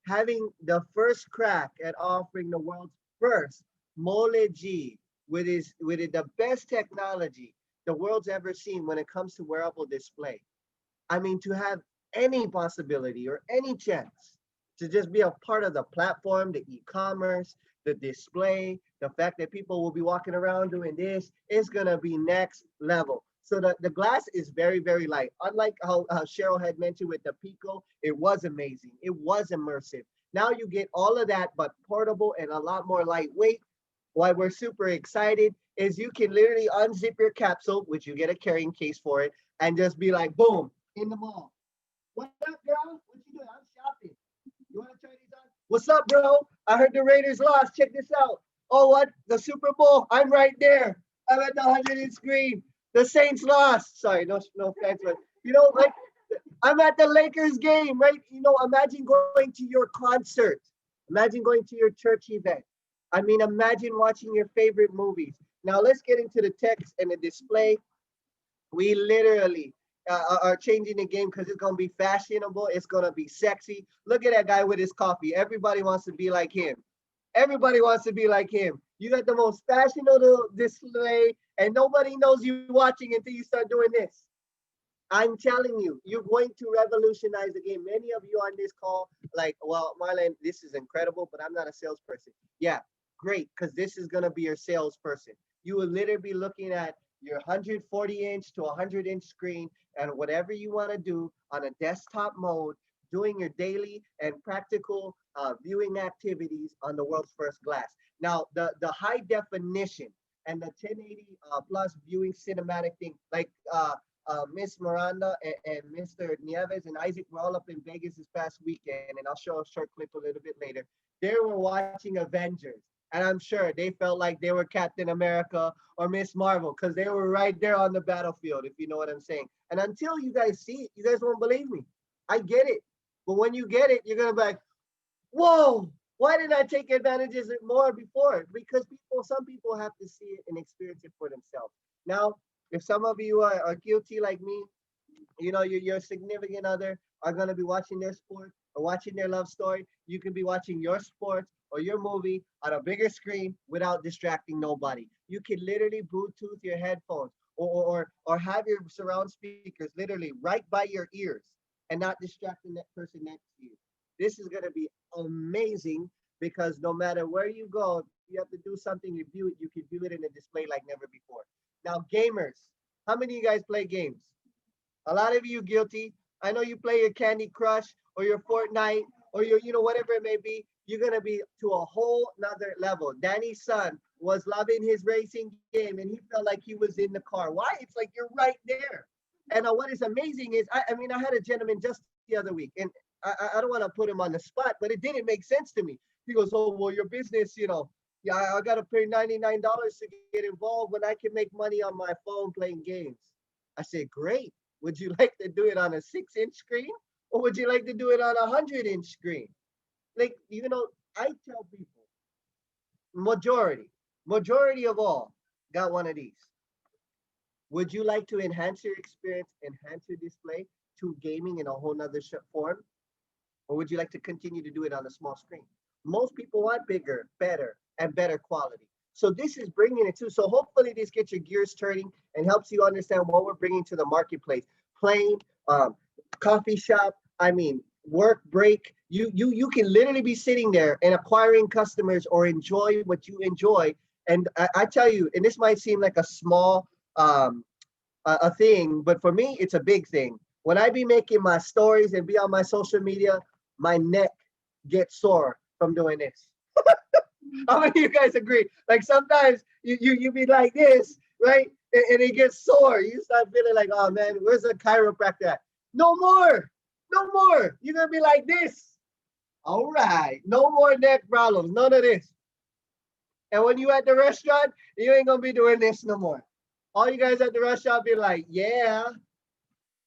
having the first crack at offering the world's first Mole G with the best technology the world's ever seen when it comes to wearable display. I mean, to have any possibility or any chance to just be a part of the platform, the e-commerce, the display, the fact that people will be walking around doing this, is gonna be next level. So the glass is very, very light. Unlike how Cheryl had mentioned with the Pico, it was amazing. It was immersive. Now you get all of that, but portable and a lot more lightweight. Why we're super excited is you can literally unzip your capsule, which you get a carrying case for it, and just be like, boom, in the mall. What up, girl? What you doing? I'm shopping. You want to try these on? What's up, bro? I heard the Raiders lost. Check this out. Oh, what? The Super Bowl. I'm right there. I'm at the 100-inch screen. The Saints lost. Sorry, no offense, but like I'm at the Lakers game, right? Imagine going to your concert. Imagine going to your church event. I mean, imagine watching your favorite movies. Now let's get into the text and the display. We literally are changing the game because it's going to be fashionable. It's going to be sexy. Look at that guy with his coffee. Everybody wants to be like him. Everybody wants to be like him. You got the most fashionable display, and nobody knows you watching until you start doing this. I'm telling you, you're going to revolutionize the game. Many of you on this call, like, well, Marlon, this is incredible, but I'm not a salesperson. Yeah, great, because this is going to be your salesperson. You will literally be looking at your 140-inch to 100-inch screen and whatever you want to do on a desktop mode, doing your daily and practical viewing activities on the world's first glass. Now, the high definition and the 1080 plus viewing cinematic thing, like Miss Miranda and Mr. Nieves and Isaac were all up in Vegas this past weekend, and I'll show a short clip a little bit later. They were watching Avengers, and I'm sure they felt like they were Captain America or Miss Marvel because they were right there on the battlefield, if you know what I'm saying. And until you guys see it, you guys won't believe me. I get it. But when you get it, you're going to be like, whoa, why didn't I take advantage of it more before? Because some people have to see it and experience it for themselves. Now, if some of you are guilty like me, your significant other are going to be watching their sport or watching their love story. You can be watching your sports or your movie on a bigger screen without distracting nobody. You can literally Bluetooth your headphones or have your surround speakers literally right by your ears and not distracting that person next to you. This is going to be amazing because no matter where you go, if you have to do something, you can view it in a display like never before. Now, gamers, how many of you guys play games? A lot of you guilty. I know you play your Candy Crush or your Fortnite or your, whatever it may be. you're gonna be to a whole nother level. Danny's son was loving his racing game and he felt like he was in the car. Why? It's like you're right there. And what is amazing is, I mean, I had a gentleman just the other week, and I don't want to put him on the spot, but it didn't make sense to me. He goes, "Oh, well, your business, yeah, I got to pay $99 to get involved when I can make money on my phone playing games." I said, "Great. Would you like to do it on a 6-inch screen, or would you like to do it on a 100-inch screen?" Like, I tell people, majority of all got one of these. Would you like to enhance your experience, enhance your display to gaming in a whole nother form? Or would you like to continue to do it on a small screen? Most people want bigger, better, and better quality. So this is bringing it to. So hopefully this gets your gears turning and helps you understand what we're bringing to the marketplace. Playing, coffee shop, I mean, work break. You can literally be sitting there and acquiring customers or enjoy what you enjoy. And I tell you, and this might seem like a small a thing, but for me, it's a big thing. When I be making my stories and be on my social media, my neck gets sore from doing this. How many of you guys agree? Like sometimes you be like this, right? And it gets sore. You start feeling like, oh man, where's the chiropractor at? No more, no more. You're gonna be like this. All right, no more neck problems, none of this. And when you at the restaurant, you ain't gonna be doing this no more. All you guys at the restaurant be like, yeah,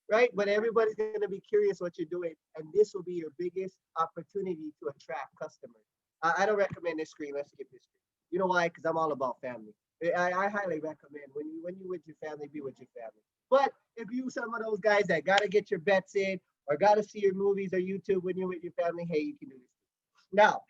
right? But everybody's gonna be curious what you're doing, and this will be your biggest opportunity to attract customers. I don't recommend this screen. Let's skip this screen. You know why? Because I'm all about family. I highly recommend when you with your family, be with your family. But if you some of those guys that gotta get your bets in or gotta see your movies or YouTube when you're with your family, hey, you can do this. Now,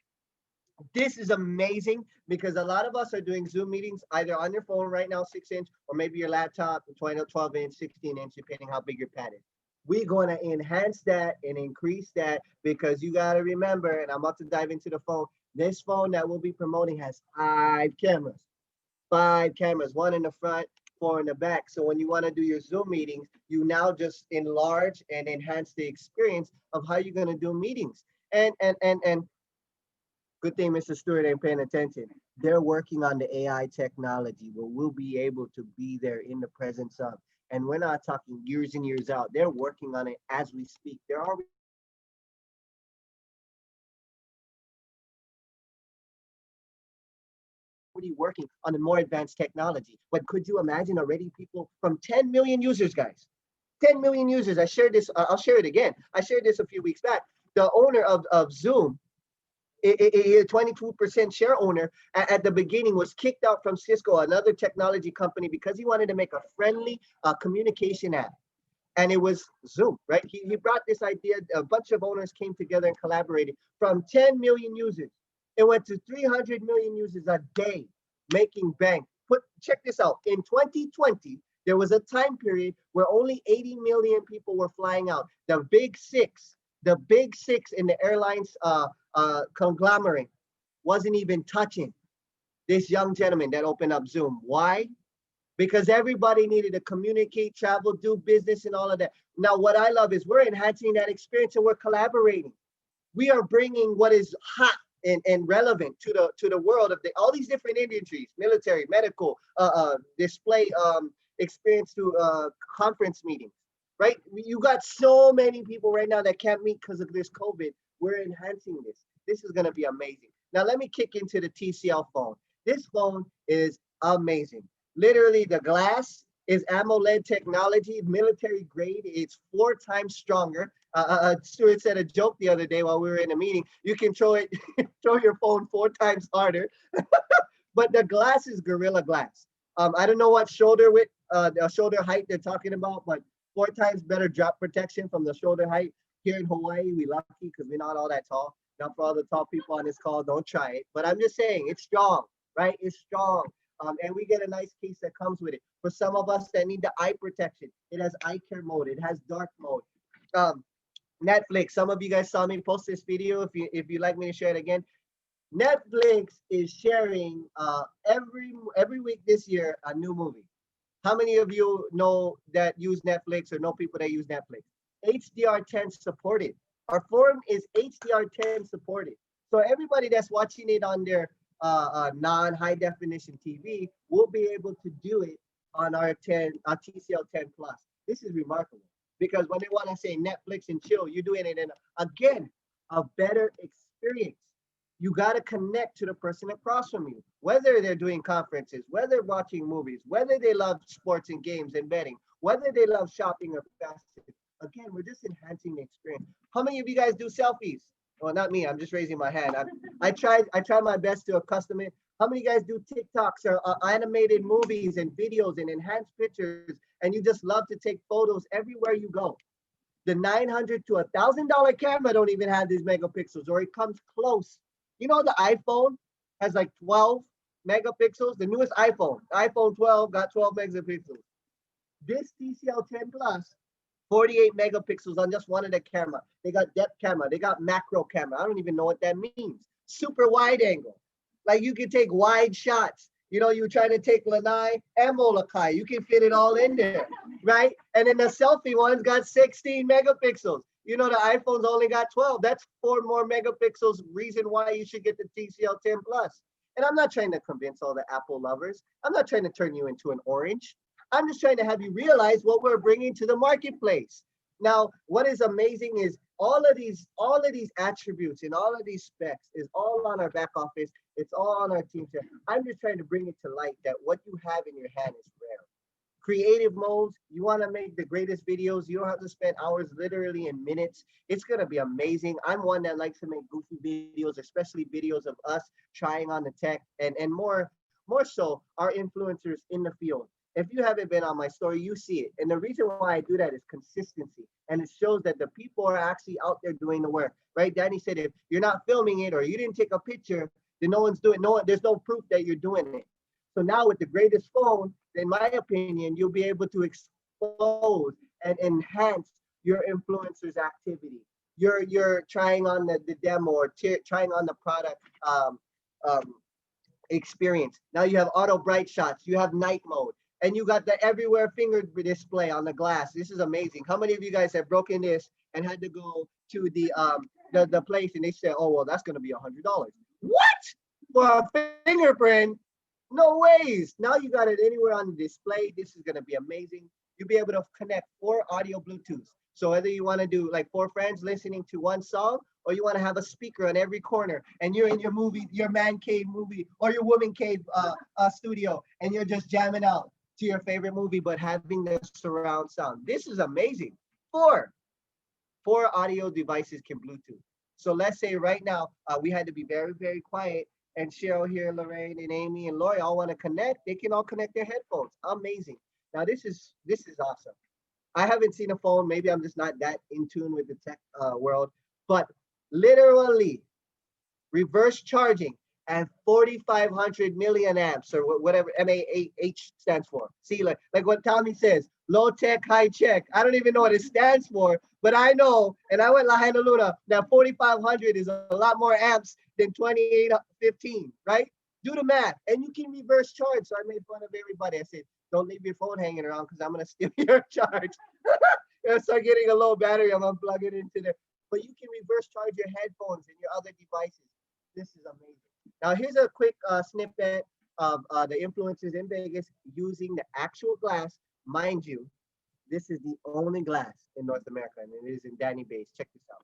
this is amazing because a lot of us are doing Zoom meetings either on your phone right now, 6-inch, or maybe your laptop, 20, 12-inch, 16-inch, depending how big your pad is. We're going to enhance that and increase that because you got to remember, and I'm about to dive into the phone. This phone that we'll be promoting has 5 cameras, one in the front, 4 in the back. So when you want to do your Zoom meetings, you now just enlarge and enhance the experience of how you're going to do meetings. And good thing Mr. Stewart ain't paying attention. They're working on the AI technology where we'll be able to be there in the presence of. And we're not talking years and years out. They're working on it as we speak. They're already working on the more advanced technology. But could you imagine already people from 10 million users, guys? 10 million users. I shared this. I'll share it again. I shared this a few weeks back. The owner of Zoom, a 22% share owner at the beginning, was kicked out from Cisco, another technology company, because he wanted to make a friendly communication app. And it was Zoom, right? He brought this idea. A bunch of owners came together and collaborated. From 10 million users, it went to 300 million users a day, making bank. Check this out. In 2020, there was a time period where only 80 million people were flying out. The big six in the airlines conglomerate wasn't even touching this young gentleman that opened up Zoom. Why? Because everybody needed to communicate, travel, do business, and all of that. Now, what I love is we're enhancing that experience and we're collaborating. We are bringing what is hot and relevant to the world of all these different industries: military, medical, display, experience to conference meetings. Right? You got so many people right now that can't meet because of this COVID. We're enhancing this. This is going to be amazing. Now, let me kick into the TCL phone. This phone is amazing. Literally, the glass is AMOLED technology, military grade. It's 4 times stronger. Stuart said a joke the other day while we were in a meeting. You can throw your phone 4 times harder. But the glass is Gorilla Glass. I don't know what shoulder height they're talking about, but 4 times better drop protection from the shoulder height. Here in Hawaii, we lucky because we're not all that tall. Now, for all the tall people on this call, don't try it. But I'm just saying, it's strong, right? It's strong. And we get a nice case that comes with it. For some of us that need the eye protection, it has eye care mode. It has dark mode. Netflix. Some of you guys saw me post this video. If you like me to share it again, Netflix is sharing every week this year a new movie. How many of you know that use Netflix or know people that use Netflix? HDR10 supported. Our forum is HDR10 supported. So everybody that's watching it on their non-high definition TV will be able to do it on our TCL 10 Plus. This is remarkable because when they want to say Netflix and chill, you're doing it in, again, a better experience. You got to connect to the person across from you, whether they're doing conferences, whether they're watching movies, whether they love sports and games and betting, whether they love shopping or fashion. Again, we're just enhancing the experience. How many of you guys do selfies? Well, not me. I'm just raising my hand. I try my best to accustom it. How many guys do TikToks or animated movies and videos and enhanced pictures, and you just love to take photos everywhere you go? The $900 to $1,000 camera don't even have these megapixels, or it comes close. You know, the iPhone has like 12 megapixels. The newest iPhone, iPhone 12, got 12 megapixels. This TCL 10 Plus, 48 megapixels on just one of the camera. They got depth camera. They got macro camera. I don't even know what that means. Super wide angle. Like you can take wide shots. You know, you're trying to take Lanai and Molokai. You can fit it all in there, right? And then the selfie one's got 16 megapixels. You know, the iPhone's only got 12. That's 4 more megapixels. Reason why you should get the TCL 10 Plus. And I'm not trying to convince all the Apple lovers. I'm not trying to turn you into an orange. I'm just trying to have you realize what we're bringing to the marketplace. Now, what is amazing is all of these attributes and all of these specs is all on our back office. It's all on our team. I'm just trying to bring it to light that what you have in your hand is rare. Creative modes, you want to make the greatest videos. You don't have to spend hours, literally in minutes. It's going to be amazing. I'm one that likes to make goofy videos, especially videos of us trying on the tech and more so our influencers in the field. If you haven't been on my story, you see it. And the reason why I do that is consistency. And it shows that the people are actually out there doing the work, right? Danny said, if you're not filming it or you didn't take a picture, then no one's doing it. There's no proof that you're doing it. So now with the greatest phone, in my opinion, you'll be able to expose and enhance your influencer's activity. You're trying on the demo or trying on the product experience. Now you have auto bright shots, you have night mode. And you got the everywhere finger display on the glass. This is amazing. How many of you guys have broken this and had to go to the place and they said, oh, well, that's going to be $100. What? For a fingerprint? No ways. Now you got it anywhere on the display. This is going to be amazing. You'll be able to connect 4 audio Bluetooth. So whether you want to do like 4 friends listening to one song, or you want to have a speaker on every corner and you're in your movie, your man cave movie or your woman cave studio, and you're just jamming out to your favorite movie, but having the surround sound. This is amazing. 4 audio devices can Bluetooth. So let's say right now, we had to be very, very quiet, and Cheryl here, Lorraine and Amy and Lori all want to connect. They can all connect their headphones. Amazing. Now this is awesome. I haven't seen a phone. Maybe I'm just not that in tune with the tech world, but literally reverse charging and 4,500 milliamps or whatever MAH stands for. See, like what Tommy says, low tech, high check. I don't even know what it stands for, but I know, and I went Lahaina Luna, that 4,500 is a lot more amps than 2815, right? Do the math, and you can reverse charge. So I made fun of everybody. I said, don't leave your phone hanging around because I'm going to steal your charge. If I start getting a low battery, I'm going to plug it into there. But you can reverse charge your headphones and your other devices. This is amazing. Now, here's a quick snippet of the influencers in Vegas using the actual glass. Mind you, this is the only glass in North America, and it is in Danny Bay's. Check this out.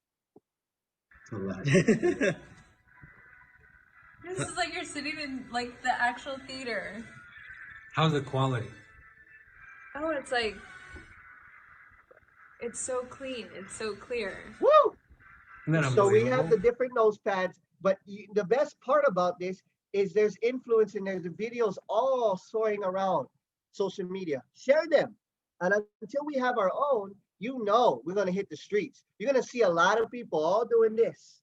This is like you're sitting in like the actual theater. How's the quality? Oh, it's like, it's so clean. It's so clear. Woo! Isn't that So we have unbelievable? the different nose pads, but the best part about this is there's influence and there's the videos all soaring around social media. Share them. And until we have our own, you know we're going to hit the streets. You're going to see a lot of people all doing this.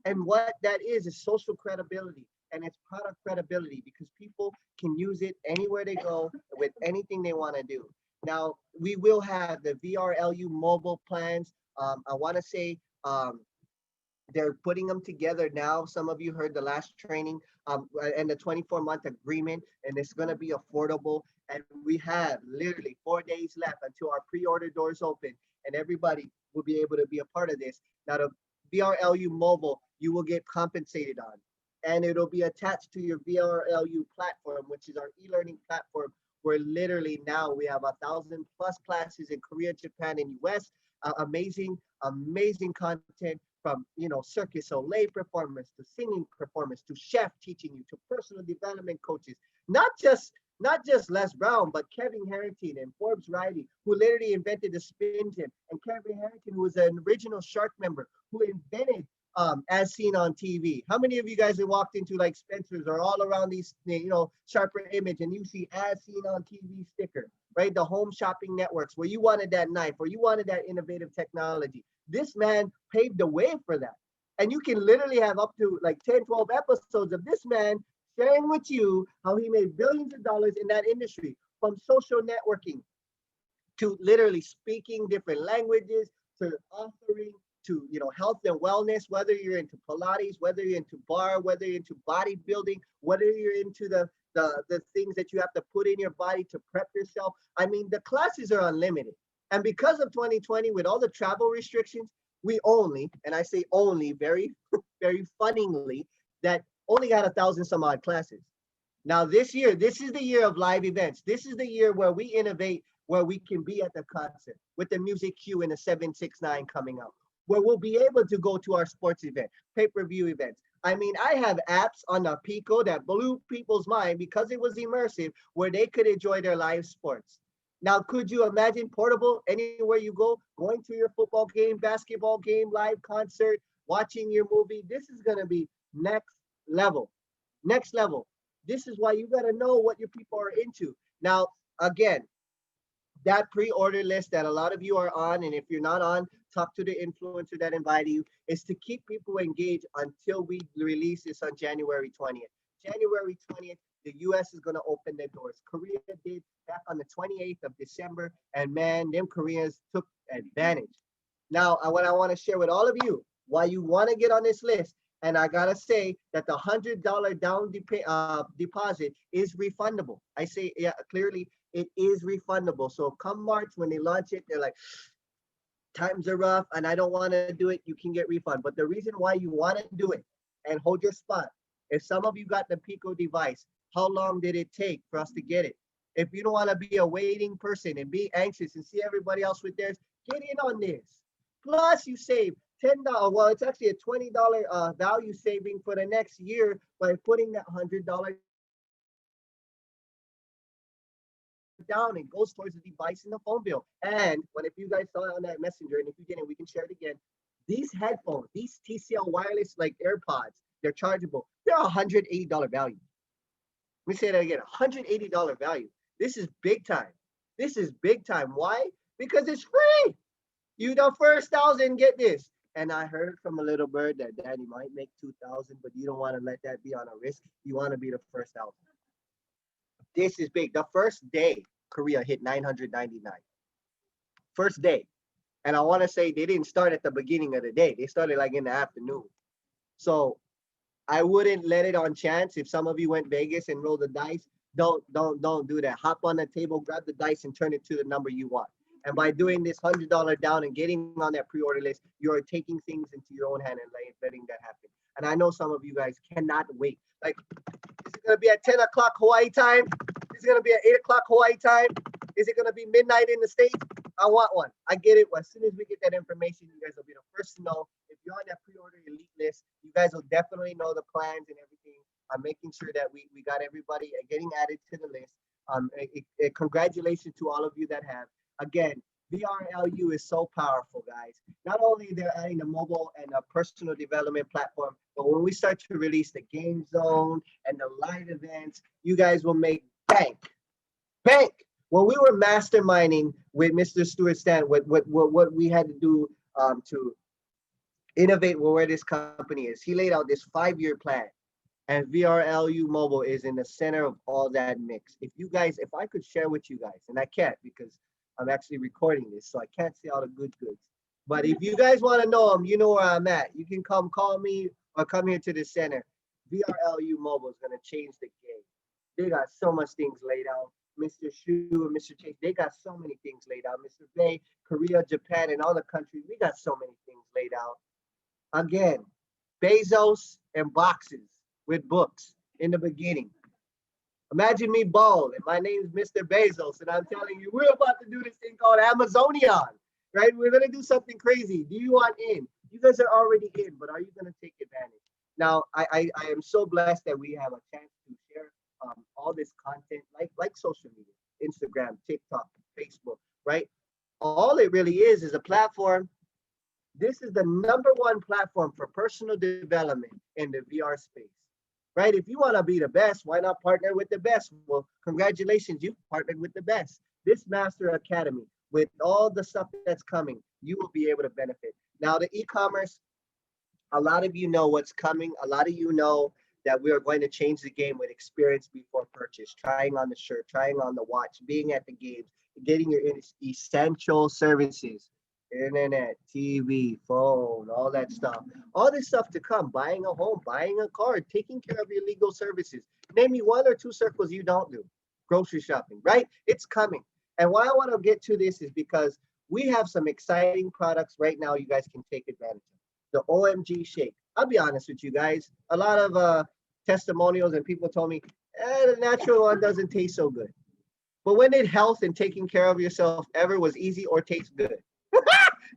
And what that is social credibility, and it's product credibility because people can use it anywhere they go with anything they want to do. Now, we will have the VRLU mobile plans. I want to say they're putting them together now. Some of you heard the last training and the 24-month agreement, and it's going to be affordable. And we have literally 4 days left until our pre-order doors open, and everybody will be able to be a part of this. Now, the VRLU mobile you will get compensated on. And it'll be attached to your VRLU platform, which is our e-learning platform, where literally now we have 1,000+ classes in Korea, Japan, and US. Amazing content from Circus Olay performance to singing performance to chef teaching you to personal development coaches. Not just Les Brown, but Kevin Harrington and Forbes Riley, who literally invented the spin gym, and Kevin Harrington, who was an original Shark member, who invented as seen on TV. How many of you guys have walked into like Spencer's or all around these, Sharper Image, and you see as seen on TV sticker, right? The home shopping networks where you wanted that knife or you wanted that innovative technology. This man paved the way for that. And you can literally have up to like 10, 12 episodes of this man sharing with you how he made billions of dollars in that industry, from social networking to literally speaking different languages to authoring to health and wellness, whether you're into Pilates, whether you're into bar, whether you're into bodybuilding, whether you're into the things that you have to put in your body to prep yourself. I mean, the classes are unlimited. And because of 2020, with all the travel restrictions, we only, and I say only very, very funningly, that only got 1,000 some odd classes. Now this year, this is the year of live events. This is the year where we innovate, where we can be at the concert with the music queue in the 769 coming out, where we'll be able to go to our sports event, pay-per-view events. I mean, I have apps on the Pico that blew people's mind because it was immersive, where they could enjoy their live sports. Now, could you imagine portable anywhere you go, going to your football game, basketball game, live concert, watching your movie? This is going to be next level. Next level. This is why you got to know what your people are into. Now, again, that pre-order list that a lot of you are on, and if you're not on, talk to the influencer that invited you, is to keep people engaged until we release this on January 20th. January 20th, the US is going to open their doors. Korea did back on the 28th of December, and man, them Koreans took advantage. Now, what I want to share with all of you, why you want to get on this list, and I gotta say that the $100 down deposit is refundable. I say, yeah, clearly it is refundable. So come March, when they launch it, they're like, times are rough and I don't want to do it, you can get refund. But the reason why you want to do it and hold your spot, if some of you got the Pico device, how long did it take for us to get it? If you don't want to be a waiting person and be anxious and see everybody else with theirs, get in on this. Plus you save $10. Well, it's actually a $20 value saving for the next year by putting that $100 down. It goes towards the device and the phone bill. And if you guys saw it on that messenger, and if you didn't, we can share it again. These headphones, these TCL wireless like AirPods, they're chargeable. They're $180 value. Let me say that again, $180 value. This is big time. This is big time. Why? Because it's free. You the first 1,000 get this. And I heard from a little bird that Daddy might make 2,000, but you don't want to let that be on a risk. You want to be the first 1,000. This is big. The first day, Korea hit 999. First day. And I want to say they didn't start at the beginning of the day. They started like in the afternoon. So I wouldn't let it on chance. If some of you went Vegas and rolled the dice, don't do that. Hop on the table, grab the dice, and turn it to the number you want. And by doing this $100 down and getting on that pre-order list, you're taking things into your own hand and letting that happen. And I know some of you guys cannot wait. Like, is it gonna be at 10 o'clock Hawaii time? Is it gonna be at 8 o'clock Hawaii time? Is it gonna be midnight in the States? I want one. I get it. As soon as we get that information, you guys will be the first to know. If you're on that pre-order elite list, you guys will definitely know the plans and everything. I'm making sure that we got everybody getting added to the list. Congratulations to all of you that have. Again, VRLU is so powerful, guys. Not only they're adding a mobile and a personal development platform, but when we start to release the game zone and the live events, you guys will make bank. Bank. When we were masterminding with Mr. Stuart Stan, what we had to do to innovate where this company is, he laid out this 5-year plan. And VRLU Mobile is in the center of all that mix. If I could share with you guys, and I can't because I'm actually recording this, so I can't say all the good goods. But if you guys want to know them, you know where I'm at. You can come call me or come here to the center. VRLU Mobile is going to change the game. They got so much things laid out. Mr. Shu and Mr. Chase, they got so many things laid out. Mr. Bay, Korea, Japan, and all the countries, we got so many things laid out. Again, Bezos and boxes with books in the beginning. Imagine me bald and my name's Mr. Bezos and I'm telling you, we're about to do this thing called Amazonian, right? We're gonna do something crazy. Do you want in? You guys are already in, but are you gonna take advantage? Now, I am so blessed that we have a chance to share all this content like social media, Instagram, TikTok, Facebook, right? All it really is a platform. This is the number one platform for personal development in the VR space, right? If you want to be the best, why not partner with the best? Well, congratulations, you've partnered with the best. This Master Academy, with all the stuff that's coming, you will be able to benefit. Now, the e-commerce, a lot of you know what's coming. A lot of you know that we are going to change the game with experience before purchase, trying on the shirt, trying on the watch, being at the games, getting your essential services, internet, TV, phone, all that stuff. All this stuff to come, buying a home, buying a car, taking care of your legal services. Name me one or two circles you don't do. Grocery shopping, right? It's coming. And why I want to get to this is because we have some exciting products right now you guys can take advantage of. The OMG shake. I'll be honest with you guys. A lot of testimonials and people told me, the natural one doesn't taste so good. But when did health and taking care of yourself ever was easy or taste good?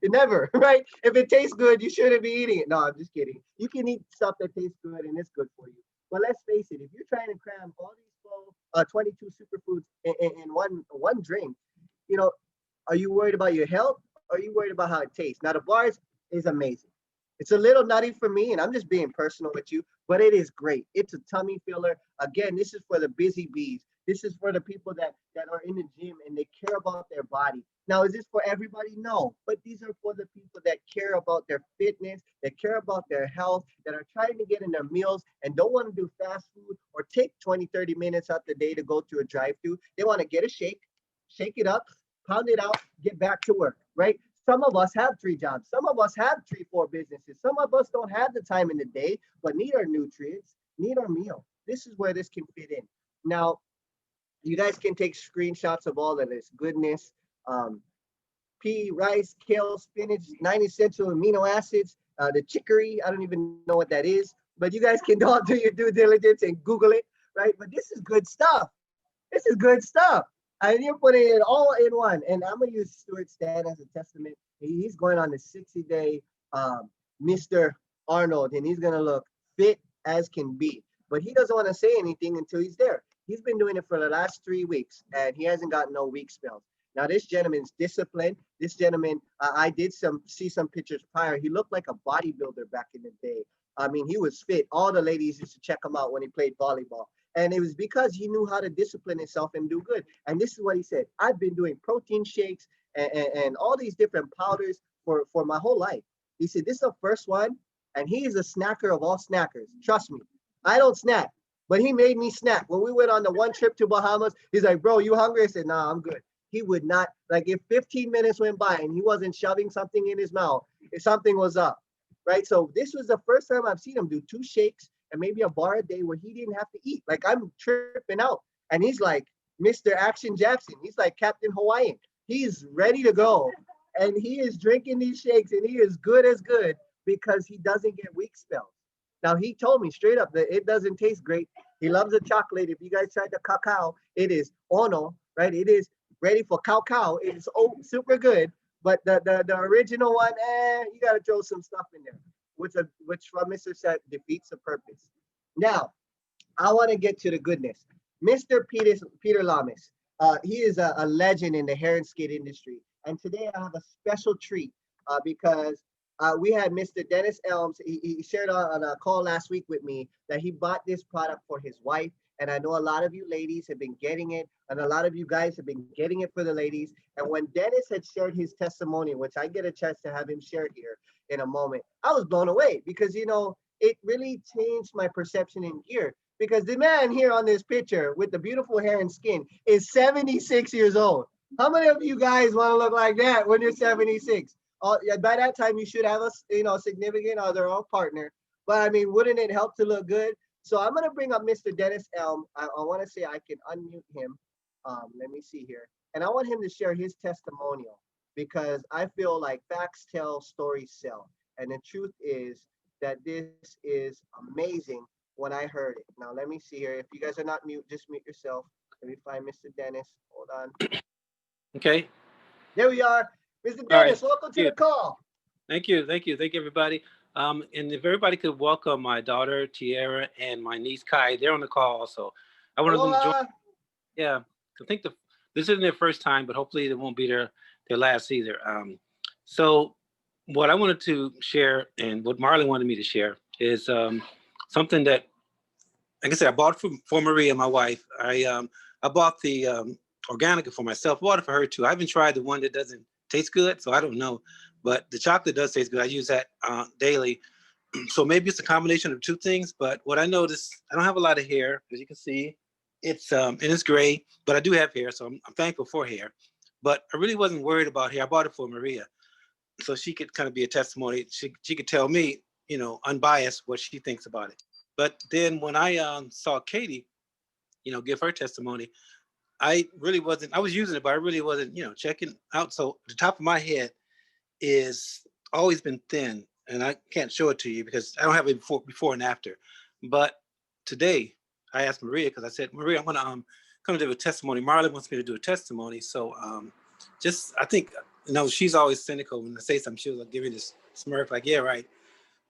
It never, right? If it tastes good, you shouldn't be eating it. No, I'm just kidding. You can eat stuff that tastes good and it's good for you. But let's face it, if you're trying to cram all these 22 superfoods in one drink, you know, are you worried about your health? Or are you worried about how it tastes? Now, the bars is amazing. It's a little nutty for me, and I'm just being personal with you, but it is great. It's a tummy filler. Again, this is for the busy bees. This is for the people that are in the gym and they care about their body. Now, is this for everybody? No, but these are for the people that care about their fitness, that care about their health, that are trying to get in their meals and don't want to do fast food or take 20, 30 minutes out the day to go to a drive-thru. They want to get a shake it up, pound it out, get back to work, right? Some of us have 3 jobs. Some of us have 3, 4 businesses. Some of us don't have the time in the day, but need our nutrients, need our meal. This is where this can fit in. Now, you guys can take screenshots of all of this goodness. Pea, rice, kale, spinach, 9 essential amino acids, the chicory. I don't even know what that is, but you guys can all do your due diligence and Google it, right? But this is good stuff. This is good stuff. And you're putting it all in one. And I'm going to use Stuart Stan as a testament. He's going on the 60-day Mr. Arnold, and he's going to look fit as can be. But he doesn't want to say anything until he's there. He's been doing it for the last 3 weeks, and he hasn't gotten no weak spells. Now, this gentleman's disciplined. This gentleman, I did see some pictures prior. He looked like a bodybuilder back in the day. I mean, he was fit. All the ladies used to check him out when he played volleyball. And it was because he knew how to discipline himself and do good. And this is what he said. I've been doing protein shakes and all these different powders for my whole life. He said, this is the first one. And he is a snacker of all snackers. Trust me, I don't snack, but he made me snack. When we went on the one trip to Bahamas, he's like, bro, you hungry? I said, nah, I'm good. He would not, like if 15 minutes went by and he wasn't shoving something in his mouth, if something was up, right? So this was the first time I've seen him do 2 shakes and maybe a bar a day where he didn't have to eat. Like I'm tripping out. And he's like Mr. Action Jackson. He's like Captain Hawaiian. He's ready to go. And he is drinking these shakes and he is good as good because he doesn't get weak spells. Now he told me straight up that it doesn't taste great. He loves the chocolate. If you guys tried the cacao, it is ono, right? It is ready for cow. It is super good. But the original one, you gotta throw some stuff in there, which from Mr. Set defeats the purpose. Now, I want to get to the goodness. Mr. Peter Lamas, he is a legend in the hair and skin industry. And today I have a special treat because we had Mr. Dennis Elms. He shared on a call last week with me that he bought this product for his wife. And I know a lot of you ladies have been getting it, and a lot of you guys have been getting it for the ladies. And when Dennis had shared his testimony, which I get a chance to have him share here in a moment, I was blown away because, you know, it really changed my perception in gear. Because the man here on this picture with the beautiful hair and skin is 76 years old. How many of you guys want to look like that when you're 76? By that time, you should have a significant other or partner. But I mean, wouldn't it help to look good? So I'm going to bring up Mr. Dennis Elm. I want to say I can unmute him. Let me see here. And I want him to share his testimonial because I feel like facts tell, stories sell. And the truth is, that this is amazing when I heard it. Now let me see here. If you guys are not mute, just mute yourself. Let me find Mr. Dennis. Hold on. Okay. There we are. Mr. All right. Dennis, welcome to Thank the call. you. Thank you. Thank you, everybody. And if everybody could welcome my daughter, Tiara, and my niece, Kai. They're on the call also. I want them to join. Aloha. Yeah. I think this isn't their first time, but hopefully it won't be their last either. So what I wanted to share and what Marlon wanted me to share is something that, like I said, I bought for Maria, my wife. I bought the organic for myself. I bought it for her too. I haven't tried the one that doesn't taste good, so I don't know. But the chocolate does taste good. I use that daily. So maybe it's a combination of two things. But what I noticed, I don't have a lot of hair, as you can see. It's and it's gray, but I do have hair, so I'm thankful for hair. But I really wasn't worried about hair. I bought it for Maria, so she could kind of be a testimony. She could tell me, unbiased what she thinks about it. But then when I saw Katie, give her testimony, I really wasn't. I was using it, but I really wasn't, checking out. So the top of my head is always been thin, and I can't show it to you because I don't have it before and after. But today, I asked Maria because I said, Maria, I'm gonna come to do a testimony. Marlon wants me to do a testimony, so just I think she's always cynical when I say something. She'll give me this smirk, like, yeah, right.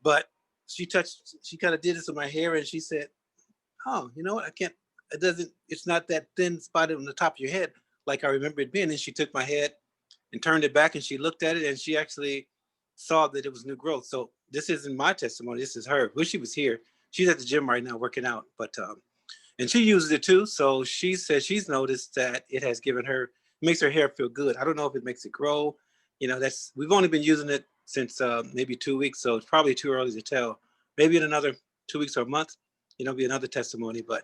But she kind of did this with my hair, and she said, oh, you know what? I can't. It's not that thin spot on the top of your head like I remember it being. And she took my head and turned it back, and she looked at it, and she actually saw that it was new growth. So this isn't my testimony. This is her. Wish she was here. She's at the gym right now working out, but and she uses it too. So she says she's noticed that it has given her, makes her hair feel good. I don't know if it makes it grow. We've only been using it since maybe 2 weeks, so it's probably too early to tell. Maybe in another 2 weeks or a month, be another testimony. But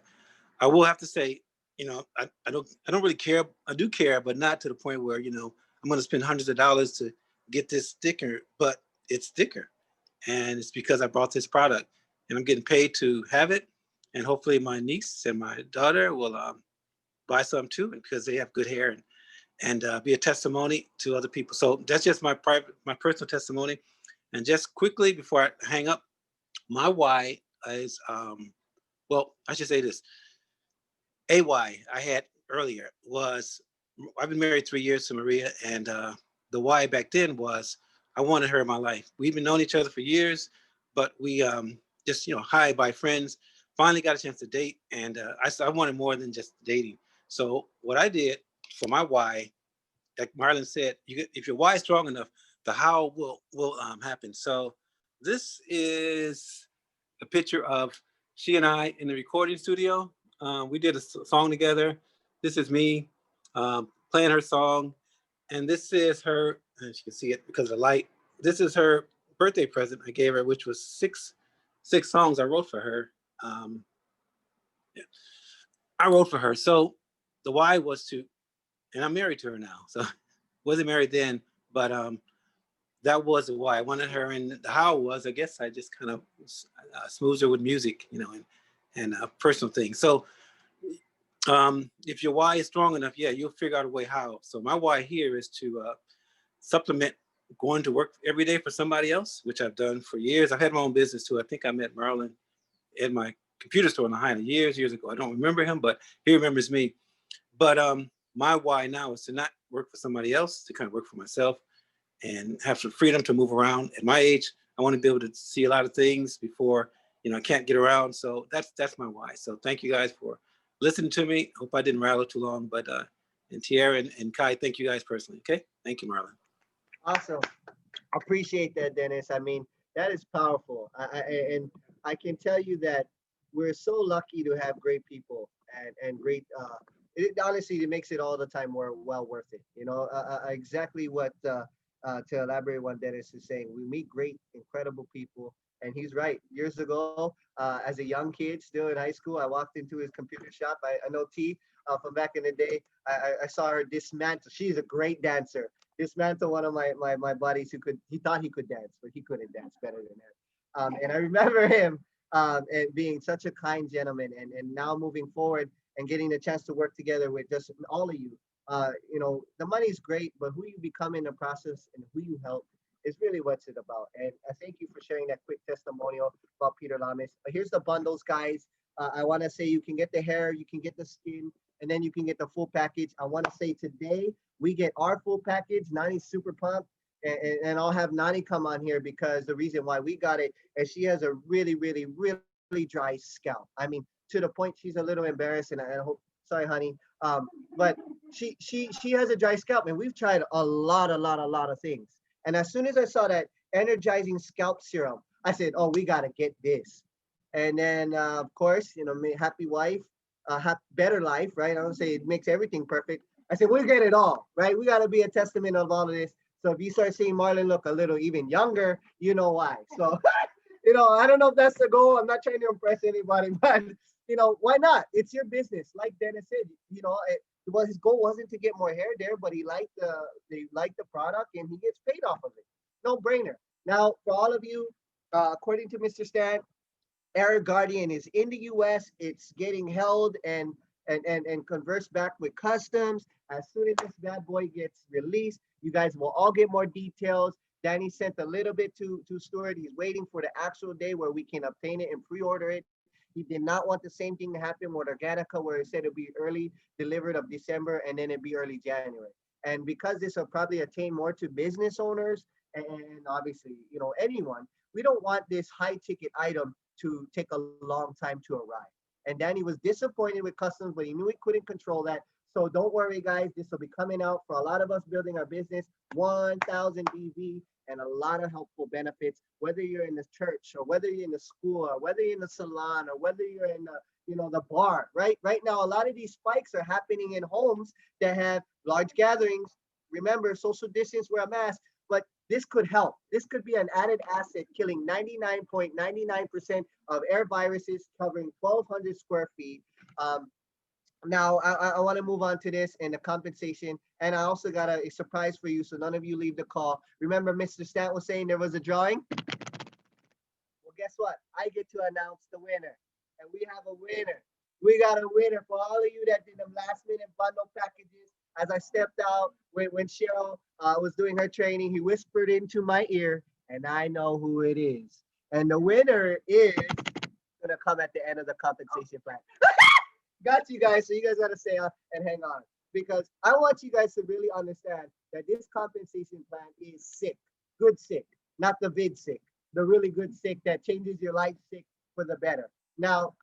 I will have to say, I don't really care. I do care, but not to the point where, I'm going to spend hundreds of dollars to get this sticker, but it's sticker. And it's because I bought this product and I'm getting paid to have it. And hopefully my niece and my daughter will buy some too, because they have good hair and be a testimony to other people. So that's just my personal testimony. And just quickly before I hang up, my why is, well, I should say this. AY I had earlier was, I've been married 3 years to Maria, and the why back then was I wanted her in my life. We've been knowing each other for years, but we just hi by friends. Finally got a chance to date, and I wanted more than just dating. So what I did for my why, like Marlon said, if your why is strong enough, the how will happen. So this is a picture of she and I in the recording studio. We did a song together. This is me playing her song. And this is her, and you can see it because of the light. This is her birthday present I gave her, which was six songs I wrote for her. Yeah, I wrote for her. So the why was to, and I'm married to her now. So wasn't married then, but that was the why I wanted her. And the how was, I guess I just kind of smoothed her with music, and personal things. So if your why is strong enough, yeah, you'll figure out a way how. So my why here is to supplement going to work every day for somebody else, which I've done for years. I've had my own business too. I think I met Marlon at my computer store in Lahaina years ago. I don't remember him, but he remembers me. But my why now is to not work for somebody else, to kind of work for myself and have some freedom to move around. At my age, I want to be able to see a lot of things before, I can't get around. So that's my why. So thank you guys for listening to me. Hope I didn't rattle too long, but and Tiara and Kai, thank you guys personally. Okay, thank you, Marlon. Awesome. Appreciate that, Dennis. I mean, that is powerful. And I can tell you that we're so lucky to have great people and great. Honestly, it makes it all the time more well worth it. Exactly what to elaborate what Dennis is saying. We meet great, incredible people, and he's right. Years ago, as a young kid, still in high school, I walked into his computer shop. I know T from back in the day. I saw her dismantle. She's a great dancer. Dismantle one of my buddies he thought he could dance, but he couldn't dance better than her. And I remember him and being such a kind gentleman, and now moving forward and getting the chance to work together with just all of you. The money's great, but who you become in the process and who you help is really what's it about. And I thank you for sharing that quick testimonial about Peter Lamas. Here's the bundles, guys. I want to say you can get the hair, you can get the skin, and then you can get the full package. I want to say today we get our full package. Nani's super pumped, and I'll have Nani come on here because the reason why we got it is she has a really, really, really dry scalp. I mean, to the point she's a little embarrassed, and I hope. Sorry, honey. But she has a dry scalp, and we've tried a lot of things. And as soon as I saw that energizing scalp serum, I said, "Oh, we gotta get this." And then, of course, you know, happy wife, better life, right? I don't say it makes everything perfect. I said, we'll get it all, right? We got to be a testament of all of this. So if you start seeing Marlon look a little even younger, you know why. So, you know, I don't know if that's the goal. I'm not trying to impress anybody, but, you know, why not? It's your business. Like Dennis said, you know, well, his goal wasn't to get more hair there, but he liked the product and he gets paid off of it. No brainer. Now, for all of you, according to Mr. Stan, Air Guardian is in the US. It's getting held and conversed back with customs. As soon as this bad boy gets released, you guys will all get more details. Danny sent a little bit to Stuart. He's waiting for the actual day where we can obtain it and pre-order it. He did not want the same thing to happen with Organica, where it said it'd be early delivered of December and then it'd be early January. And because this will probably attain more to business owners and obviously, you know, anyone, we don't want this high ticket item to take a long time to arrive. And Danny was disappointed with customs, but he knew he couldn't control that. So don't worry, guys. This will be coming out for a lot of us building our business, 1,000 BV and a lot of helpful benefits, whether you're in the church or whether you're in the school or whether you're in the salon or whether you're in the, you know, the bar, right? Right now, a lot of these spikes are happening in homes that have large gatherings. Remember, social distance, wear a mask, but this could help. This could be an added asset, killing 99.99% of air viruses, covering 1,200 square feet. Now, I want to move on to this and the compensation. And I also got a surprise for you, so none of you leave the call. Remember, Mr. Stant was saying there was a drawing? Well, guess what? I get to announce the winner. And we have a winner. We got a winner for all of you that did the last-minute bundle packages. As I stepped out when Cheryl was doing her training, he whispered into my ear, and I know who it is. And the winner is going to come at the end of the compensation plan. Got you guys, so you guys got to stay on and hang on. Because I want you guys to really understand that this compensation plan is sick, good sick, not the vid sick, the really good sick that changes your life sick for the better. Now,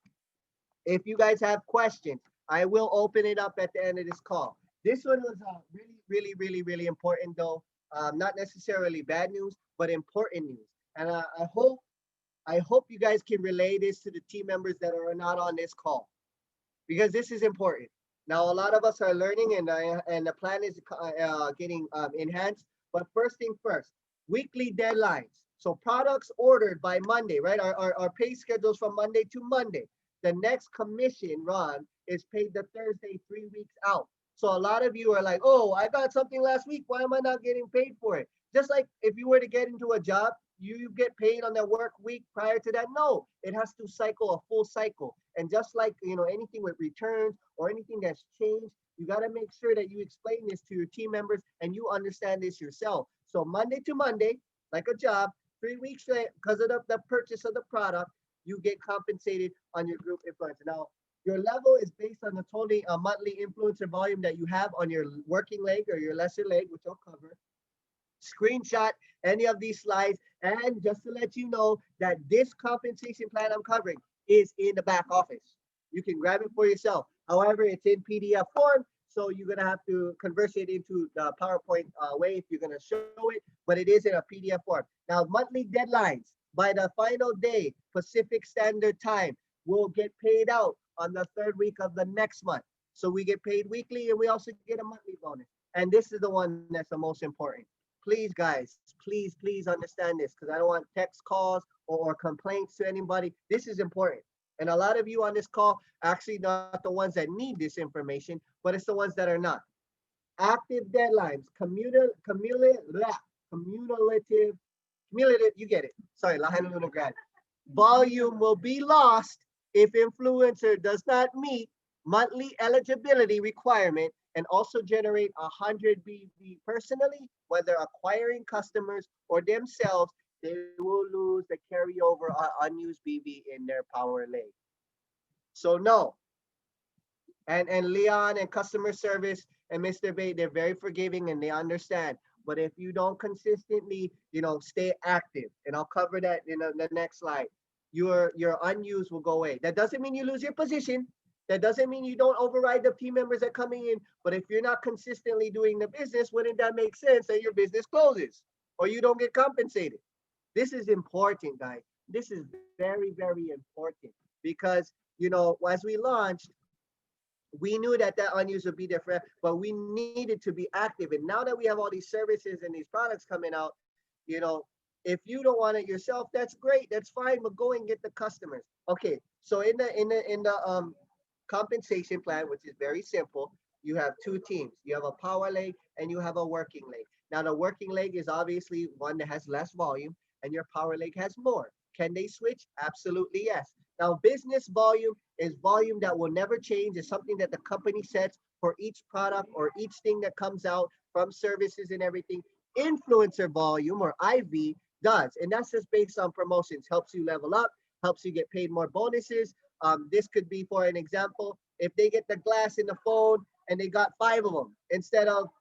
if you guys have questions, I will open it up at the end of this call. This one was really important though. Not necessarily bad news, but important news. And I hope you guys can relay this to the team members that are not on this call, because this is important. Now, a lot of us are learning and the plan is getting enhanced. But first thing first, weekly deadlines. So products ordered by Monday, right? Our pay schedules from Monday to Monday. The next commission run is paid the Thursday 3 weeks out. So a lot of you are like, oh, I got something last week. Why am I not getting paid for it? Just like if you were to get into a job, you get paid on the work week prior to that. No, it has to cycle a full cycle. And just like, you know, anything with returns or anything that's changed, you got to make sure that you explain this to your team members and you understand this yourself. So Monday to Monday, like a job, 3 weeks because of the purchase of the product, you get compensated on your group influencer. Now, your level is based on the total monthly influencer volume that you have on your working leg or your lesser leg, which I'll cover. Screenshot any of these slides. And just to let you know that this compensation plan I'm covering is in the back office. You can grab it for yourself. However, it's in PDF form, so you're going to have to convert it into the PowerPoint way if you're going to show it, but it is in a PDF form. Now, monthly deadlines. By the final day, Pacific Standard Time, will get paid out on the 3rd week of the next month. So we get paid weekly and we also get a monthly bonus. And this is the one that's the most important. Please, guys, please understand this, because I don't want text calls or complaints to anybody. This is important. And a lot of you on this call, actually not the ones that need this information, but it's the ones that are not. Active deadlines, cumulative, you get it. Sorry, Lahaina Luna grad. Volume will be lost if influencer does not meet monthly eligibility requirement and also generate 100 BV personally, whether acquiring customers or themselves, they will lose the carryover unused BV in their power lane. So no, and Leon and customer service and Mr. Bay, they're very forgiving and they understand. But if you don't consistently, stay active, and I'll cover that in the next slide, your unused will go away. That doesn't mean you lose your position. That doesn't mean you don't override the team members that are coming in. But if you're not consistently doing the business, wouldn't that make sense that your business closes or you don't get compensated? This is important, guys. This is very, very important because, as we launched, we knew that unused would be different, but we needed to be active. And now that we have all these services and these products coming out, if you don't want it yourself, that's great, that's fine, but go and get the customers. Okay, so in the compensation plan, which is very simple, you have two teams. You have a power leg and you have a working leg. Now the working leg is obviously one that has less volume, and your power leg has more. Can they switch? Absolutely yes. Now, business volume is volume that will never change. It's something that the company sets for each product or each thing that comes out from services and everything. Influencer volume, or IV, does. And that's just based on promotions. Helps you level up, helps you get paid more bonuses. This could be, for an example, if they get the glass in the phone and they got 5 of them, instead of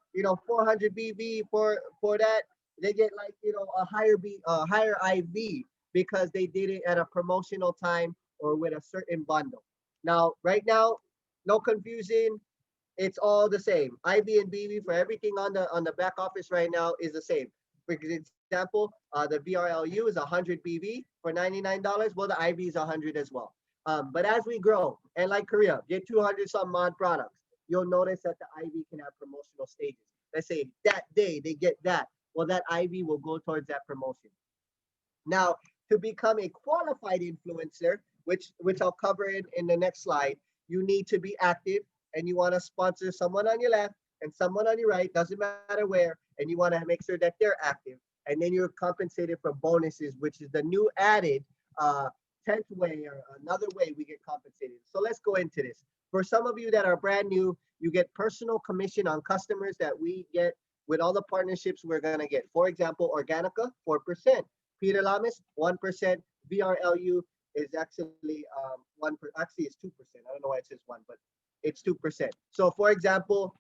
400 BV for that, they get like a higher IV because they did it at a promotional time or with a certain bundle. Now, right now, no confusion. It's all the same. IV and BV for everything on the back office right now is the same. For example, the VRLU is 100 BV for $99. Well, the IV is 100 as well. But as we grow, and like Korea, get 200 some odd products, you'll notice that the IV can have promotional stages. Let's say that day they get that. Well, that IV will go towards that promotion. Now, to become a qualified influencer, which I'll cover in the next slide, you need to be active, and you want to sponsor someone on your left and someone on your right, doesn't matter where, and you want to make sure that they're active. And then you're compensated for bonuses, which is the new added 10th way, or another way we get compensated. So let's go into this. For some of you that are brand new, you get personal commission on customers that we get with all the partnerships we're going to get. For example, Organica, 4%. Peter Lamas, 1%. VRLU is actually 1%. Actually, it's 2%. I don't know why it says 1, but it's 2%. So for example,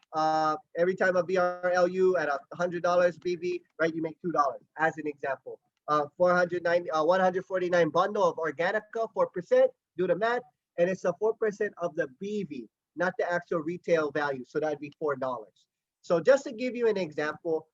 every time a VRLU at $100 BV, right, you make $2 as an example. 149 bundle of Organica, 4%, do the math, and it's a 4% of the BV, not the actual retail value. So that'd be $4. So just to give you an example,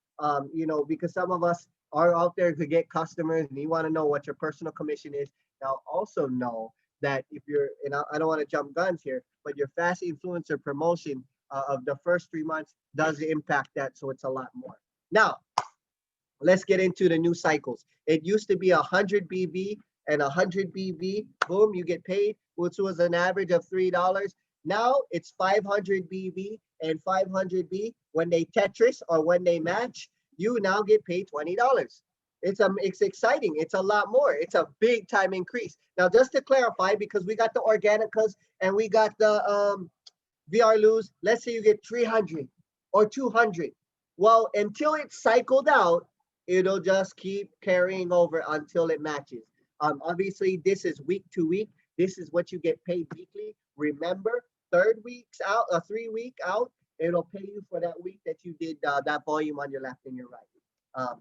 because some of us are out there to get customers and you want to know what your personal commission is. Now also know that if you're, and I don't want to jump guns here, but your fast influencer promotion of the first 3 months does impact that. So it's a lot more. Now, let's get into the new cycles. It used to be 100 BV and 100 BV, boom, you get paid, which was an average of $3. Now it's 500 BV and 500 B. When they Tetris or when they match, you now get paid $20. It's exciting. It's a lot more. It's a big time increase. Now, just to clarify, because we got the Organicas and we got the VRLUs, let's say you get 300 or 200. Well, until it's cycled out, it'll just keep carrying over until it matches. Obviously, this is week to week. This is what you get paid weekly. Remember, 3 weeks out, 3 week out, it'll pay you for that week that you did that volume on your left and your right.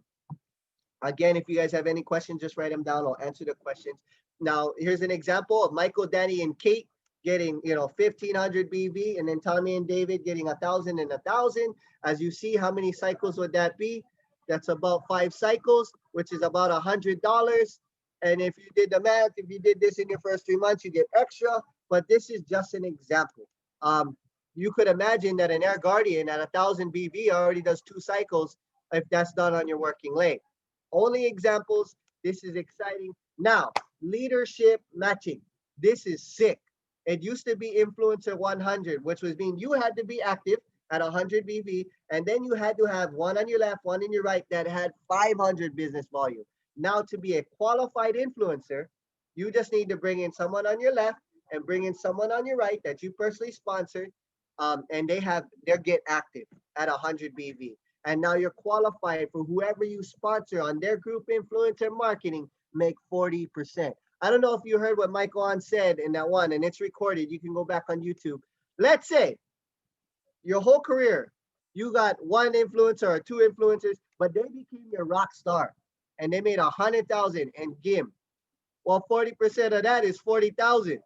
Again, if you guys have any questions, just write them down. I'll answer the questions. Now, here's an example of Michael, Danny, and Kate getting 1,500 BV, and then Tommy and David getting 1,000 and 1,000. As you see, how many cycles would that be? That's about 5 cycles, which is about $100. And if you did the math, if you did this in your first 3 months, you get extra. But this is just an example. You could imagine that an Air Guardian at 1,000 BV already does 2 cycles if that's done on your working leg. Only examples. This is exciting. Now, leadership matching. This is sick. It used to be Influencer 100, which was mean you had to be active at 100 BV, and then you had to have one on your left, one on your right that had 500 business volume. Now, to be a qualified influencer, you just need to bring in someone on your left and bring in someone on your right that you personally sponsored, and they get active at 100 BV. And now you're qualified for whoever you sponsor on their group influencer marketing, make 40%. I don't know if you heard what Michael on said in that one, and it's recorded. You can go back on YouTube. Let's say your whole career, you got one influencer or two influencers, but they became your rock star and they made 100,000 and GIM. Well, 40% of that is 40,000.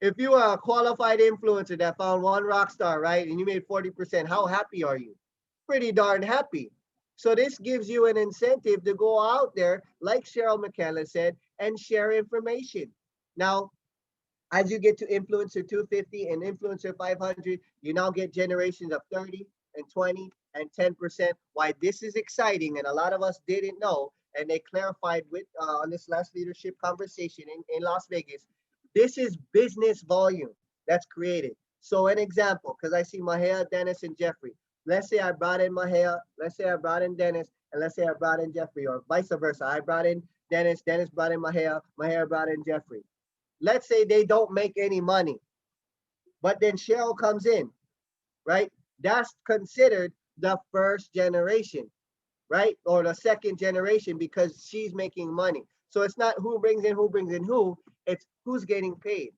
If you are a qualified influencer that found one rock star, right, and you made 40%, how happy are you? Pretty darn happy. So this gives you an incentive to go out there, like Cheryl McKenna said, and share information. Now, as you get to influencer 250 and influencer 500, you now get generations of 30 and 20 and 10%. Why this is exciting, and a lot of us didn't know, and they clarified with on this last leadership conversation in Las Vegas, this is business volume that's created. So an example, because I see Mahia, Dennis, and Jeffrey. Let's say I brought in Mahia, let's say I brought in Dennis, and let's say I brought in Jeffrey, or vice versa. I brought in Dennis, Dennis brought in Mahia, Mahia brought in Jeffrey. Let's say they don't make any money, but then Cheryl comes in, right? That's considered the first generation, right? Or the second generation, because she's making money. So it's not who brings in who, it's who's getting paid.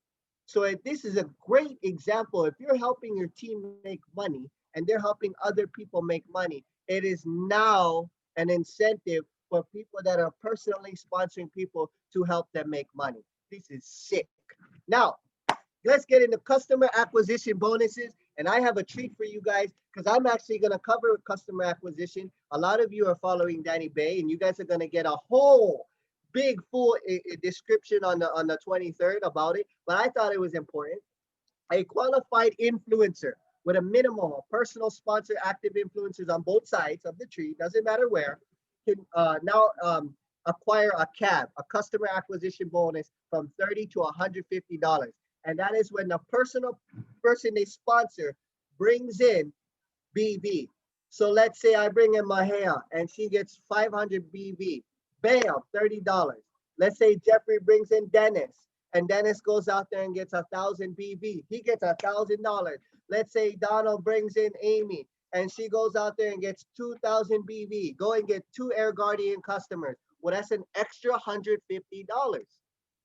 So this is a great example. If you're helping your team make money and they're helping other people make money, it is now an incentive for people that are personally sponsoring people to help them make money. This is sick. Now, let's get into customer acquisition bonuses. And I have a treat for you guys because I'm actually going to cover customer acquisition. A lot of you are following Danny Bay, and you guys are going to get a whole big full description on the 23rd about it. But I thought it was important. A qualified influencer with a minimum of personal sponsor active influencers on both sides of the tree, doesn't matter where, can now acquire a CAB, a customer acquisition bonus from $30 to $150. And that is when the person they sponsor brings in BV. So let's say I bring in Mahia and she gets 500 BV. Bam, $30. Let's say Jeffrey brings in Dennis and Dennis goes out there and gets 1,000 BV. He gets $1,000. Let's say Donald brings in Amy and she goes out there and gets 2,000 BV. Go and get 2 Air Guardian customers. Well, that's an extra $150.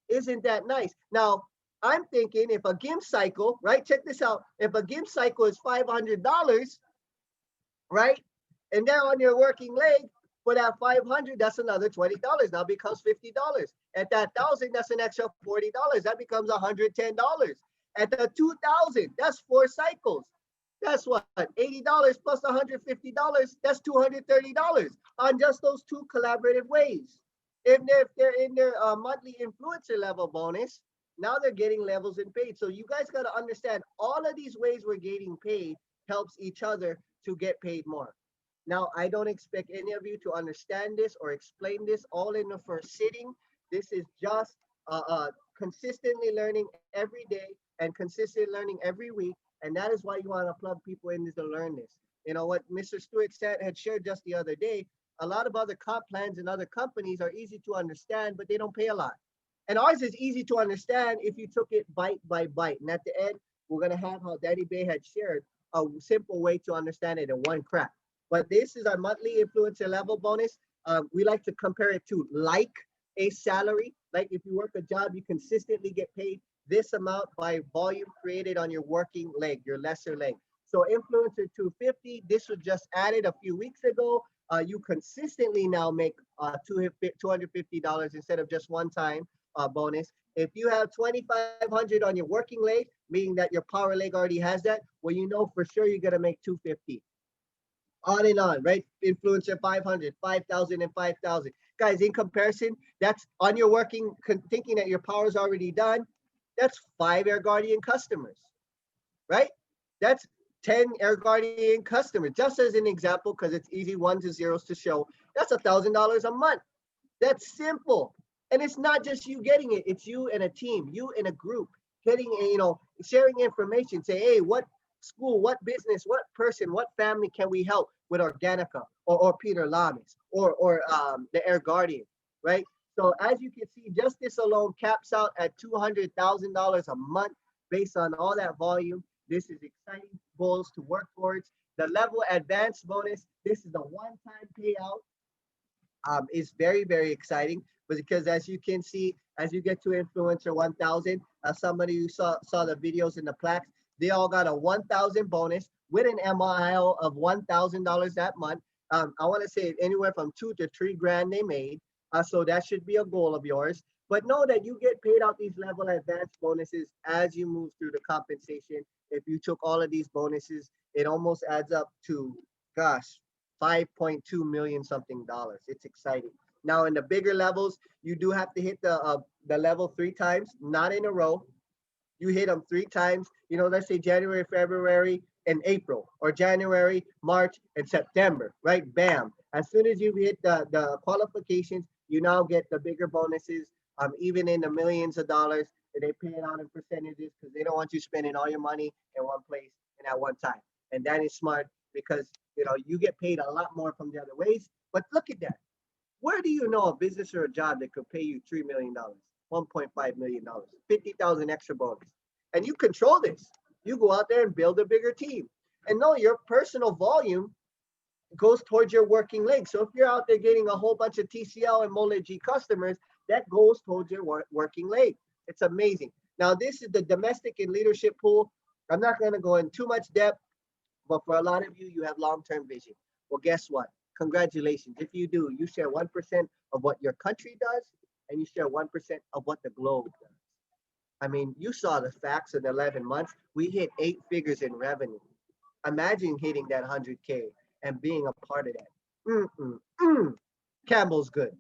Isn't that nice? Now, I'm thinking if a GIM cycle, right? Check this out. If a GIM cycle is $500, right? And now on your working leg, for that 500, that's another $20. Now becomes $50. At that 1,000, that's an extra $40. That becomes $110. At the 2,000, that's 4 cycles. That's what, $80 plus $150, that's $230 on just those 2 collaborative ways. If they're in their monthly influencer level bonus, now they're getting levels and paid. So you guys got to understand all of these ways we're getting paid helps each other to get paid more. Now, I don't expect any of you to understand this or explain this all in the first sitting. This is just consistently learning every day and consistently learning every week. And that is why you want to plug people in to learn this. You know what Mr. Stewart said, had shared just the other day, a lot of other comp plans and other companies are easy to understand, but they don't pay a lot. And ours is easy to understand if you took it bite by bite. And at the end, we're going to have how Danny Bay had shared a simple way to understand it in one crack. But this is our monthly influencer level bonus. We like to compare it to like a salary. Like if you work a job, you consistently get paid this amount by volume created on your working leg, your lesser leg. So influencer 250, this was just added a few weeks ago. You consistently now make $250 instead of just one time bonus. If you have 2,500 on your working leg, meaning that your power leg already has that, well, you know for sure you're gonna make 250. On and on, right? Influencer 500, 5,000, and 5,000. Guys, in comparison, that's on your working, thinking that your power is already done. That's 5 Air Guardian customers, right? That's 10 Air Guardian customers. Just as an example, because it's easy 1s and 0s to show, that's $1,000 a month. That's simple. And it's not just you getting it, it's you and a team, you and a group getting, sharing information. Say, hey, what school, what business, what person, what family can we help with Organica or Peter Lamis or the Air Guardian, right? So as you can see, just this alone caps out at $200,000 a month based on all that volume. This is exciting. goals to work towards. The level advanced bonus, this is a one-time payout. Is very, very exciting because as you can see, as you get to influencer 1000, somebody who saw the videos in the plaques, they all got a 1000 bonus with an MIL of $1,000 that month. I want to say anywhere from 2 to 3 grand they made. So that should be a goal of yours. But know that you get paid out these level advanced bonuses as you move through the compensation. If you took all of these bonuses, it almost adds up to, gosh, 5.2 million something dollars. It's exciting. Now in the bigger levels, you do have to hit the level 3 times, not in a row. You hit them 3 times. You know, let's say January, February, and April, or January, March, and September, right? Bam. As soon as you hit the qualifications, you now get the bigger bonuses, even in the millions of dollars. They pay it out in percentages because they don't want you spending all your money in one place and at one time. And that is smart because you know you get paid a lot more from the other ways. But look at that. Where do you know a business or a job that could pay you $3 million, $1.5 million, 50,000 extra bonus? And you control this. You go out there and build a bigger team. And no, your personal volume goes towards your working leg. So if you're out there getting a whole bunch of TCL and Mole G customers, that goes towards your working leg. It's amazing. Now, this is the domestic and leadership pool. I'm not going to go in too much depth, but for a lot of you, you have long-term vision. Well, guess what? Congratulations. If you do, you share 1% of what your country does, and you share 1% of what the globe does. I mean, you saw the facts in 11 months. We hit 8 figures in revenue. Imagine hitting that 100K and being a part of that. Campbell's good.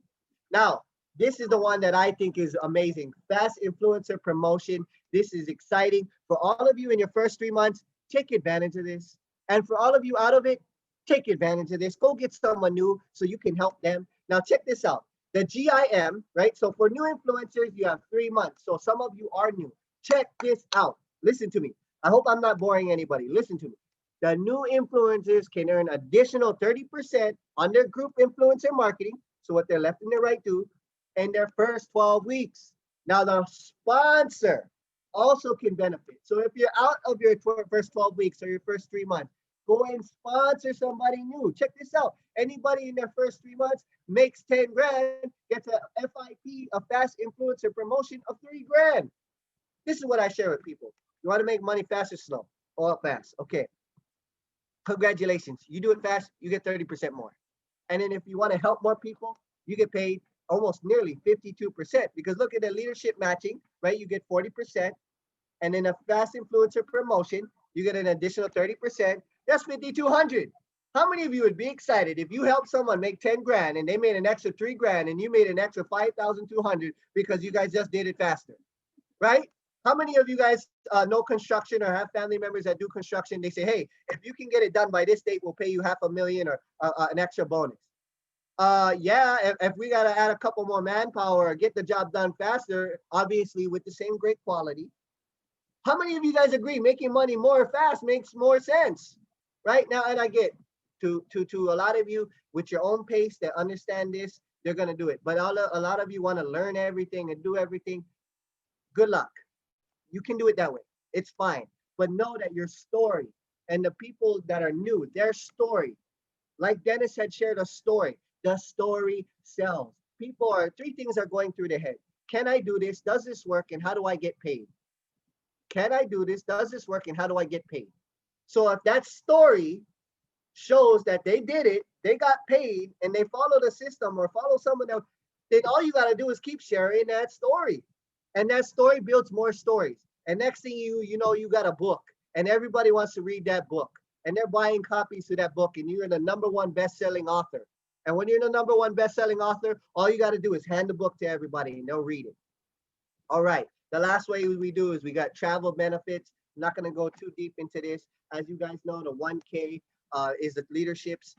Now, this is the one that I think is amazing. Fast influencer promotion. This is exciting. For all of you in your first 3 months, take advantage of this. And for all of you out of it, take advantage of this. Go get someone new so you can help them. Now, check this out. The GIM, right? So for new influencers, you have 3 months. So some of you are new. Check this out. Listen to me. I hope I'm not boring anybody. Listen to me. The new influencers can earn additional 30% on their group influencer marketing. So what their left and their right do in their first 12 weeks. Now the sponsor also can benefit. So if you're out of your first 12 weeks or your first 3 months, go and sponsor somebody new. Check this out. Anybody in their first 3 months makes 10 grand, gets a FIP, a fast influencer promotion of 3 grand. This is what I share with people. You want to make money fast or slow? All fast. Okay. Congratulations. You do it fast, you get 30% more. And then if you want to help more people, you get paid almost nearly 52%, because look at the leadership matching, right? You get 40%. And then a fast influencer promotion, you get an additional 30%. That's 5,200. How many of you would be excited if you helped someone make 10 grand and they made an extra 3 grand and you made an extra 5,200 because you guys just did it faster, right? How many of you guys know construction or have family members that do construction? They say, hey, if you can get it done by this date, we'll pay you $500,000 or an extra bonus. Yeah, if we got to add a couple more manpower or get the job done faster, obviously with the same great quality. How many of you guys agree making money more fast makes more sense? Right now, and I get to a lot of you with your own pace that understand this, they're going to do it. But a lot of you want to learn everything and do everything. Good luck. You can do it that way. It's fine. But know that your story and the people that are new, their story, like Dennis had shared a story, the story sells. People are, 3 things are going through their head. Can I do this? Does this work? And how do I get paid? Can I do this? Does this work? And how do I get paid? So if that story shows that they did it, they got paid, and they follow the system or follow someone else, then all you got to do is keep sharing that story. And that story builds more stories. And next thing you know, you got a book, and everybody wants to read that book. And they're buying copies to that book, and you're the #1 best-selling author. And when you're the #1 best-selling author, all you got to do is hand the book to everybody, and they'll read it. All right. The last way we do is we got travel benefits. I'm not going to go too deep into this. As you guys know, the 1K is the leaderships.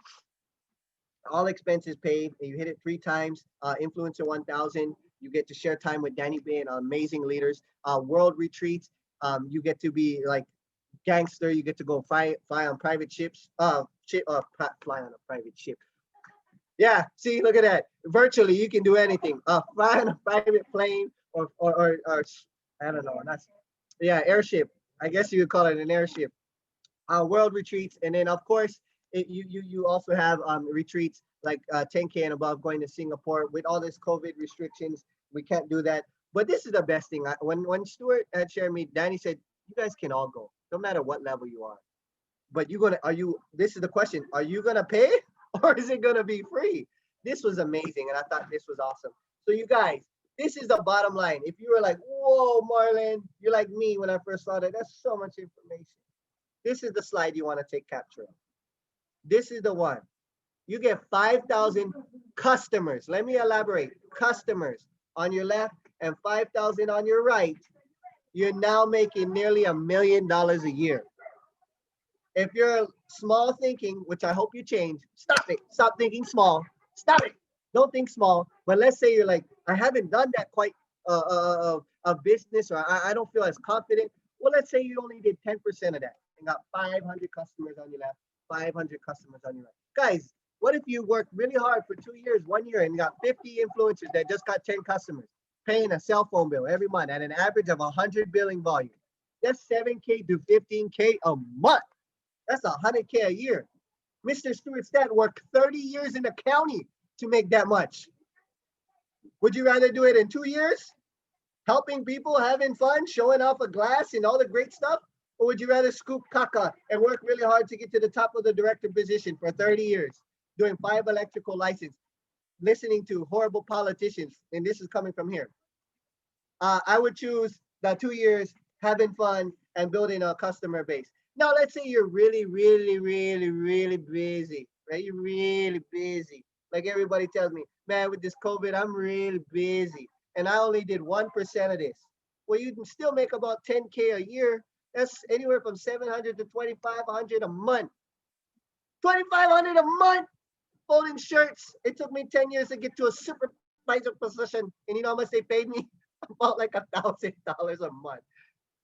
All expenses paid. And you hit it 3 times. Influencer 1000. You get to share time with Danny Bay and amazing leaders. World retreats. You get to be like gangster. You get to go fly on private ships. Fly on a private ship. Yeah, see, look at that. Virtually, you can do anything. Fly on a private plane or I don't know. Airship. I guess you would call it an airship. world retreats, and then of course you also have retreats like 10K and above, going to Singapore. With all this COVID restrictions, we can't do that. But this is the best thing. When Stuart had shared me, Danny said, you guys can all go, no matter what level you are. But this is the question, are you gonna pay or is it gonna be free? This was amazing, and I thought this was awesome. So you guys, this is the bottom line. If you were like, whoa, Marlon, you're like me when I first saw that, that's so much information. This is the slide you want to take capture of. This is the one. You get 5,000 customers. Let me elaborate. Customers on your left and 5,000 on your right. You're now making nearly $1 million a year. If you're small thinking, which I hope you change, stop it. Stop thinking small. Stop it. Don't think small. But let's say you're like, I haven't done that quite a business, or I don't feel as confident. Well, let's say you only did 10% of that and got 500 customers on your left, 500 customers on your right. Guys, what if you worked really hard for 2 years, 1 year, and got 50 influencers that just got 10 customers, paying a cell phone bill every month at an average of 100 billing volume? That's 7K to 15K a month. That's 100K a year. Mr. Stuart Stat worked 30 years in the county to make that much. Would you rather do it in 2 years, helping people, having fun, showing off a glass and all the great stuff? Or would you rather scoop caca and work really hard to get to the top of the director position for 30 years, doing 5 electrical license, listening to horrible politicians? And this is coming from here. I would choose the 2 years, having fun and building a customer base. Now, let's say you're really, really, really, really busy, right? You're really busy. Like everybody tells me, man, with this COVID, I'm really busy. And I only did 1% of this. Well, you can still make about 10K a year. That's anywhere from 700 to 2,500 a month. 2,500 a month folding shirts. It took me 10 years to get to a supervisor position. And you know how much they paid me? About like $1,000 a month.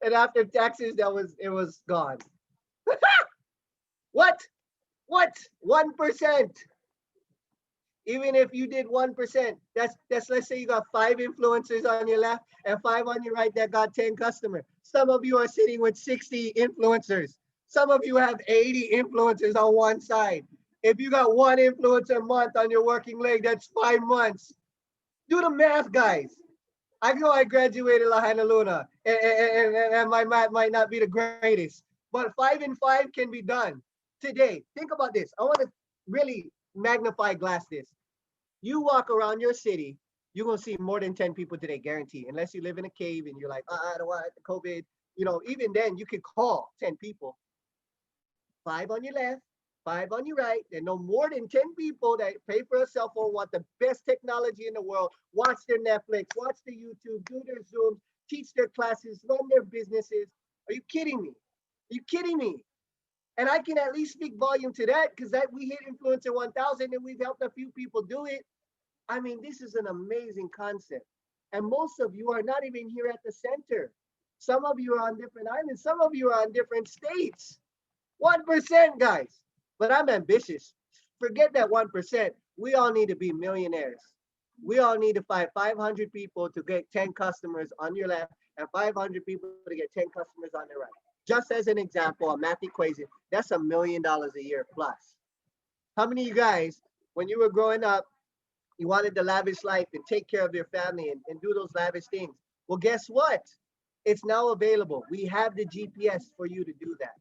And after taxes, it was gone. What? 1%. Even if you did 1%, that's let's say you got 5 influencers on your left and 5 on your right that got 10 customers. Some of you are sitting with 60 influencers. Some of you have 80 influencers on one side. If you got 1 influencer a month on your working leg, that's 5 months. Do the math, guys. I know I graduated La Luna, and my math might not be the greatest, but 5 and 5 can be done today. Think about this. I want to really magnify glass this. You walk around your city, you're going to see more than 10 people today, guarantee. Unless you live in a cave and you're like, I don't want COVID. You know, even then you could call 10 people. 5 on your left, 5 on your right. There are no more than 10 people that pay for a cell phone, want the best technology in the world, watch their Netflix, watch their YouTube, do their Zooms, teach their classes, run their businesses. Are you kidding me? Are you kidding me? And I can at least speak volume to that, because that we hit Influencer 1000 and we've helped a few people do it. I mean, this is an amazing concept. And most of you are not even here at the center. Some of you are on different islands. Some of you are on different states. 1%, guys. But I'm ambitious. Forget that 1%. We all need to be millionaires. We all need to find 500 people to get 10 customers on your left and 500 people to get 10 customers on the right. Just as an example, a math equation, that's $1 million a year plus. How many of you guys, when you were growing up, you wanted the lavish life and take care of your family and do those lavish things? Well, guess what? It's now available. We have the GPS for you to do that.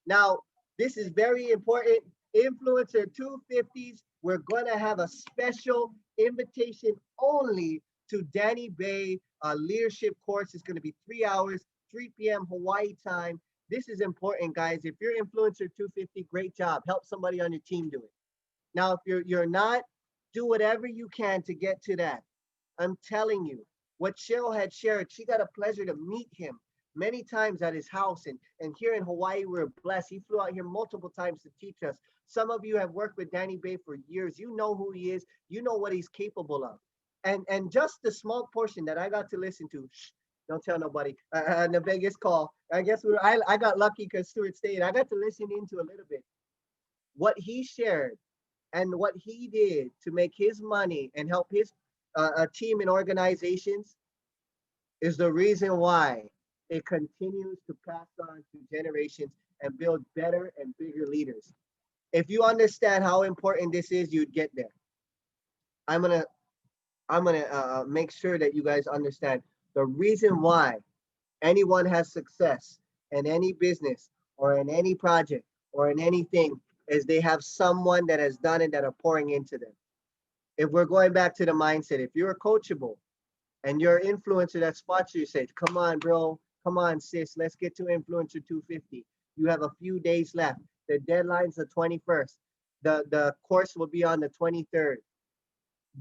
Now, this is very important. Influencer 250s, we're going to have a special invitation only to Danny Bay leadership course. It's going to be 3 hours, 3 p.m. Hawaii time. This is important, guys. If you're Influencer 250, great job. Help somebody on your team do it. Now, if you're not, do whatever you can to get to that. I'm telling you, what Cheryl had shared, she got a pleasure to meet him many times at his house. And here in Hawaii, we're blessed. He flew out here multiple times to teach us. Some of you have worked with Danny Bay for years. You know who he is. You know what he's capable of. And just the small portion that I got to listen to, don't tell nobody, the Vegas call, I guess I got lucky because Stuart stayed. I got to listen into a little bit. What he shared and what he did to make his money and help his team and organizations is the reason why it continues to pass on to generations and build better and bigger leaders. If you understand how important this is, you'd get there. I'm gonna make sure that you guys understand the reason why anyone has success in any business or in any project or in anything is they have someone that has done it that are pouring into them. If we're going back to the mindset, if you're coachable and you're an influencer that spots you, say, come on, bro, come on, sis, let's get to influencer 250. You have a few days left. The deadline's the 21st. The course will be on the 23rd.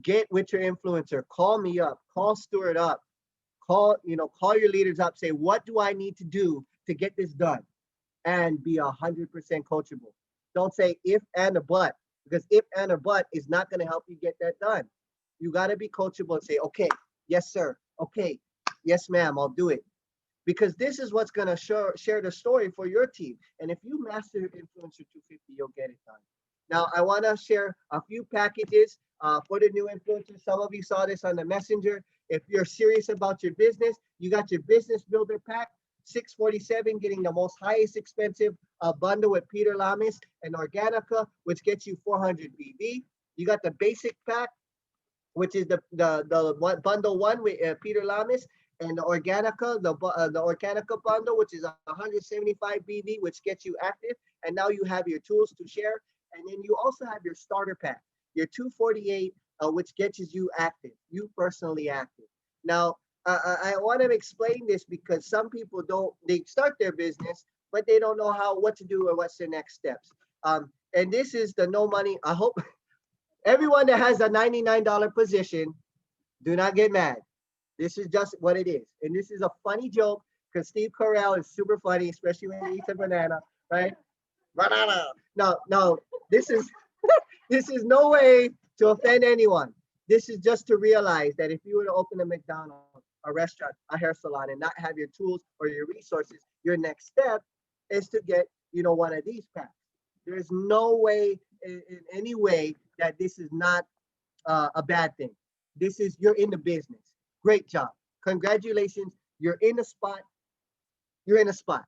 Get with your influencer. Call me up. Call Stuart up. Call your leaders up. Say, what do I need to do to get this done? And be 100% coachable. Don't say if and a but, because if and a but is not going to help you get that done. You got to be coachable and say, okay, yes, sir. Okay, yes, ma'am, I'll do it. Because this is what's going to share the story for your team. And if you master Influencer 250, you'll get it done. Now, I want to share a few packages for the new influencers. Some of you saw this on the messenger. If you're serious about your business, you got your business builder pack, $647, getting the most highest expensive bundle with Peter Lamis and Organica, which gets you 400 BV. You got the basic pack, which is the one, bundle one with Peter Lamis, and the Organica, the Organica bundle, which is 175 BV, which gets you active. And now you have your tools to share. And then you also have your starter pack, your 248, which gets you active, you personally active. Now, I want to explain this because some people they start their business, but they don't know what to do or what's their next steps. And this is the no money. I hope everyone that has a $99 position, do not get mad. This is just what it is. And this is a funny joke because Steve Carell is super funny, especially when he eats a banana, right? Banana. No, this is this is no way to offend anyone. This is just to realize that if you were to open a McDonald's, a restaurant, a hair salon, and not have your tools or your resources, your next step is to get, one of these packs. There's no way in any way that this is not a bad thing. You're in the business. Great job. Congratulations. You're in a spot. You're in a spot,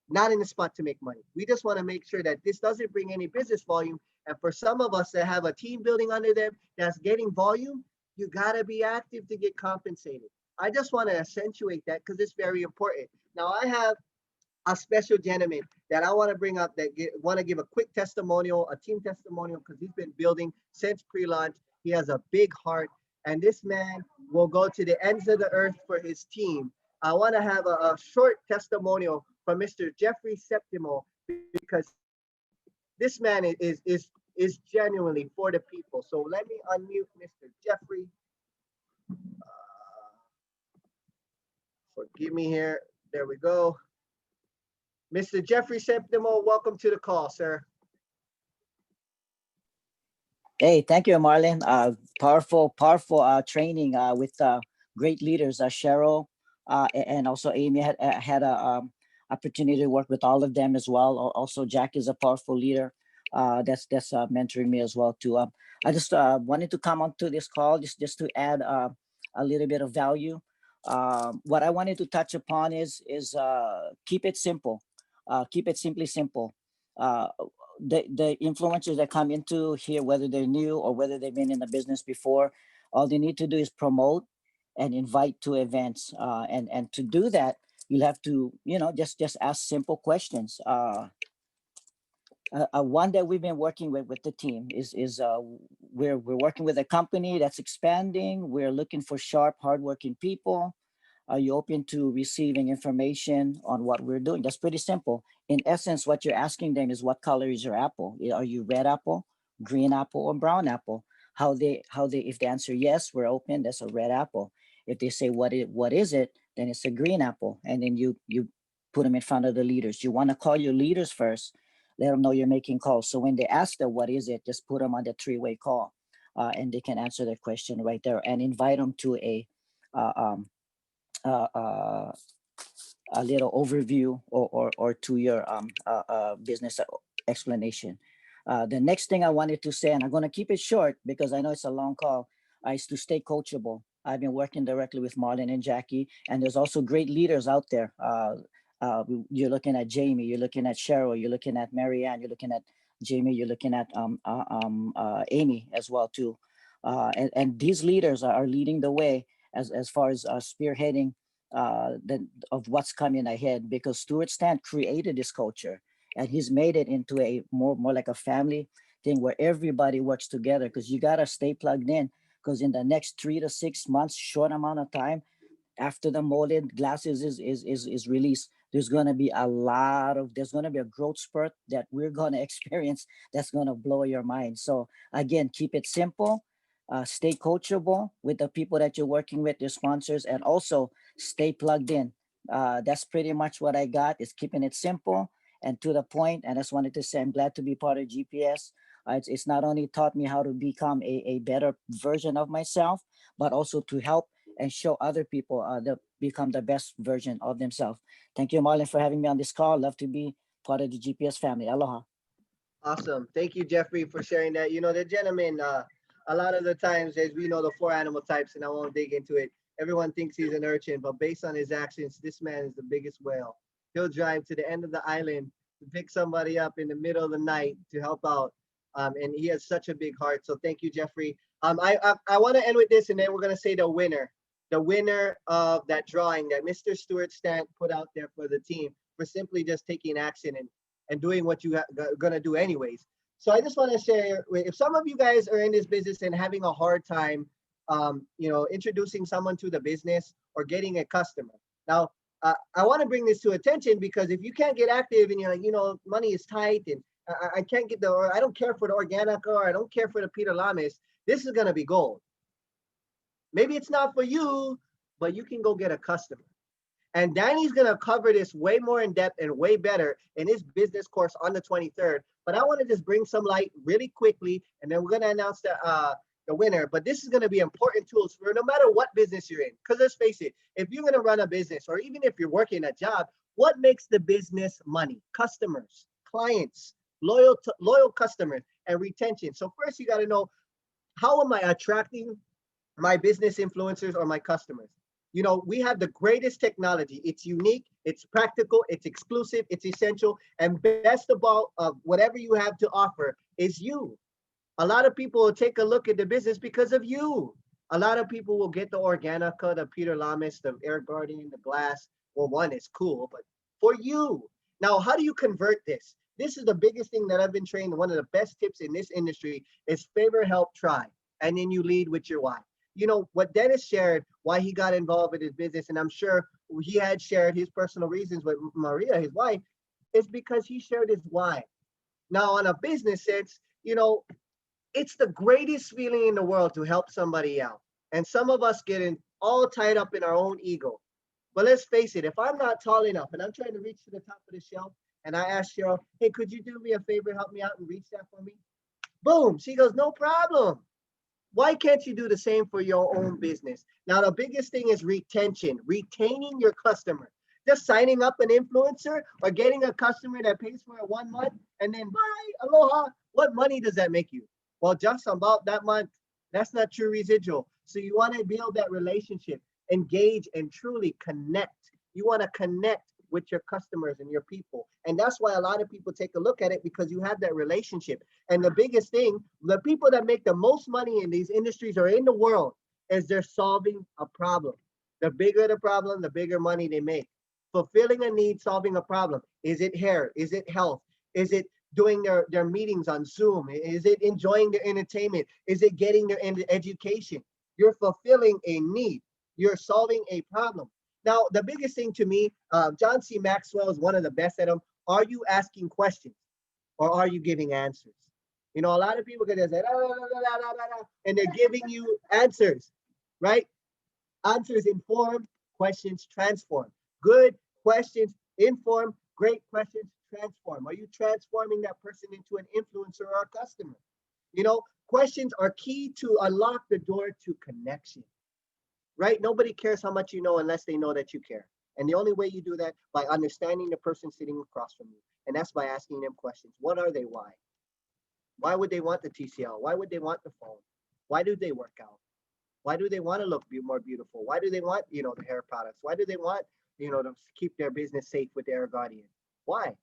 not in a spot to make money. We just want to make sure that this doesn't bring any business volume. And for some of us that have a team building under them that's getting volume, you got to be active to get compensated. I just want to accentuate that because it's very important. Now, I have a special gentleman that I want to bring up that want to give a quick testimonial, a team testimonial, because he's been building since pre-launch. He has a big heart, and this man will go to the ends of the earth for his team. I want to have a short testimonial from Mr. Jeffrey Septimo because this man is genuinely for the people. So let me unmute Mr. Jeffrey. Forgive me here. There we go. Mr. Jeffrey Septimo, welcome to the call, sir. Hey, thank you, Marlon. Powerful training with great leaders. Cheryl and also Amy had a opportunity to work with all of them as well. Also, Jack is a powerful leader that's mentoring me as well too. I just wanted to come onto this call just to add a little bit of value. What I wanted to touch upon is keep it simple. Keep it simply simple. The influencers that come into here, whether they're new or whether they've been in the business before, all they need to do is promote and invite to events. And to do that, you'll have to, just ask simple questions. One that we've been working with the team is we're working with a company that's expanding. We're looking for sharp, hardworking people. Are you open to receiving information on what we're doing? That's pretty simple. In essence, what you're asking them is, what color is your apple? Are you red apple, green apple, or brown apple? If they answer yes, we're open, that's a red apple. If they say what is it, then it's a green apple. And then you put them in front of the leaders. You want to call your leaders first, let them know you're making calls. So when they ask them what is it, just put them on the three-way call, and they can answer their question right there, and invite them to a little overview or to your business explanation. The next thing I wanted to say, and I'm going to keep it short because I know it's a long call, is to stay coachable. I've been working directly with Marlon and Jackie, and there's also great leaders out there. You're looking at Jamie, you're looking at Cheryl, you're looking at Marianne, you're looking at Jamie, you're looking at Amy as well too. And these leaders are leading the way as far as spearheading of what's coming ahead, because Stuart Stant created this culture and he's made it into a more like a family thing where everybody works together, because you got to stay plugged in, because in the next 3 to 6 months, short amount of time, after the molded glasses is released, there's going to be there's going to be a growth spurt that we're going to experience that's going to blow your mind. So again, keep it simple, stay coachable with the people that you're working with, your sponsors, and also stay plugged in. That's pretty much what I got, is keeping it simple and to the point. And I just wanted to say I'm glad to be part of GPS. It's not only taught me how to become a better version of myself, but also to help and show other people that become the best version of themselves. Thank you, Marlon, for having me on this call. Love to be part of the GPS family. Aloha. Awesome. Thank you, Jeffrey, for sharing that. You know, the gentleman, a lot of the times, as we know the 4 animal types, and I won't dig into it, everyone thinks he's an urchin, but based on his actions, this man is the biggest whale. He'll drive to the end of the island to pick somebody up in the middle of the night to help out. And he has such a big heart. So thank you, Jeffrey. I want to end with this, and then we're going to say the winner of that drawing that Mr. Stuart Stant put out there for the team for simply just taking action and doing what you going to do anyways. So I just want to share, if some of you guys are in this business and having a hard time, introducing someone to the business or getting a customer. Now, I want to bring this to attention, because if you can't get active and you're like, money is tight and I can't get I don't care for the Organica, or I don't care for the Peter Lamis, this is going to be gold. Maybe it's not for you, but you can go get a customer. And Danny's going to cover this way more in depth and way better in his business course on the 23rd. But I want to just bring some light really quickly, and then we're going to announce the winner. But this is going to be important tools for no matter what business you're in. Because let's face it, if you're going to run a business, or even if you're working a job, what makes the business money? Customers, clients, loyal customers, and retention. So first, you got to know, how am I attracting my business influencers or my customers? We have the greatest technology. It's unique, it's practical, it's exclusive, it's essential, and best of all, whatever you have to offer is you. A lot of people will take a look at the business because of you. A lot of people will get the Organica, the Peter Lamis, the Air Guardian, the glass. Well, one is cool, but for you. Now, how do you convert this? This is the biggest thing that I've been trained. One of the best tips in this industry is favor, help, try. And then you lead with your why. What Dennis shared, why he got involved in his business, and I'm sure he had shared his personal reasons with Maria, his wife, is because he shared his why. Now, on a business sense, it's the greatest feeling in the world to help somebody out. And some of us get all tied up in our own ego. But let's face it, if I'm not tall enough and I'm trying to reach to the top of the shelf, and I ask Cheryl, hey, could you do me a favor, help me out and reach that for me? Boom, she goes, no problem. Why can't you do the same for your own business? Now, the biggest thing is retention, retaining your customer. Just signing up an influencer or getting a customer that pays for it 1 month and then bye, aloha. What money does that make you? Well, just about that month. That's not true residual. So you want to build that relationship, engage, and truly connect. You want to connect with your customers and your people. And that's why a lot of people take a look at it, because you have that relationship. And the biggest thing, the people that make the most money in these industries or in the world, is they're solving a problem. The bigger the problem, the bigger money they make. Fulfilling a need, solving a problem. Is it hair? Is it health? Is it doing their meetings on Zoom? Is it enjoying their entertainment? Is it getting their education? You're fulfilling a need. You're solving a problem. Now, the biggest thing to me, John C. Maxwell is one of the best at them. Are you asking questions or are you giving answers? A lot of people can just say, and they're giving you answers, right? Answers inform, questions transform. Good questions inform, great questions transform. Are you transforming that person into an influencer or a customer? Questions are key to unlock the door to connection. Right? Nobody cares how much you know unless they know that you care. And the only way you do that, by understanding the person sitting across from you. And that's by asking them questions. What are they? Why? Why would they want the TCL? Why would they want the phone? Why do they work out? Why do they want to look more beautiful? Why do they want, the hair products? Why do they want, to keep their business safe with their guardian. Why?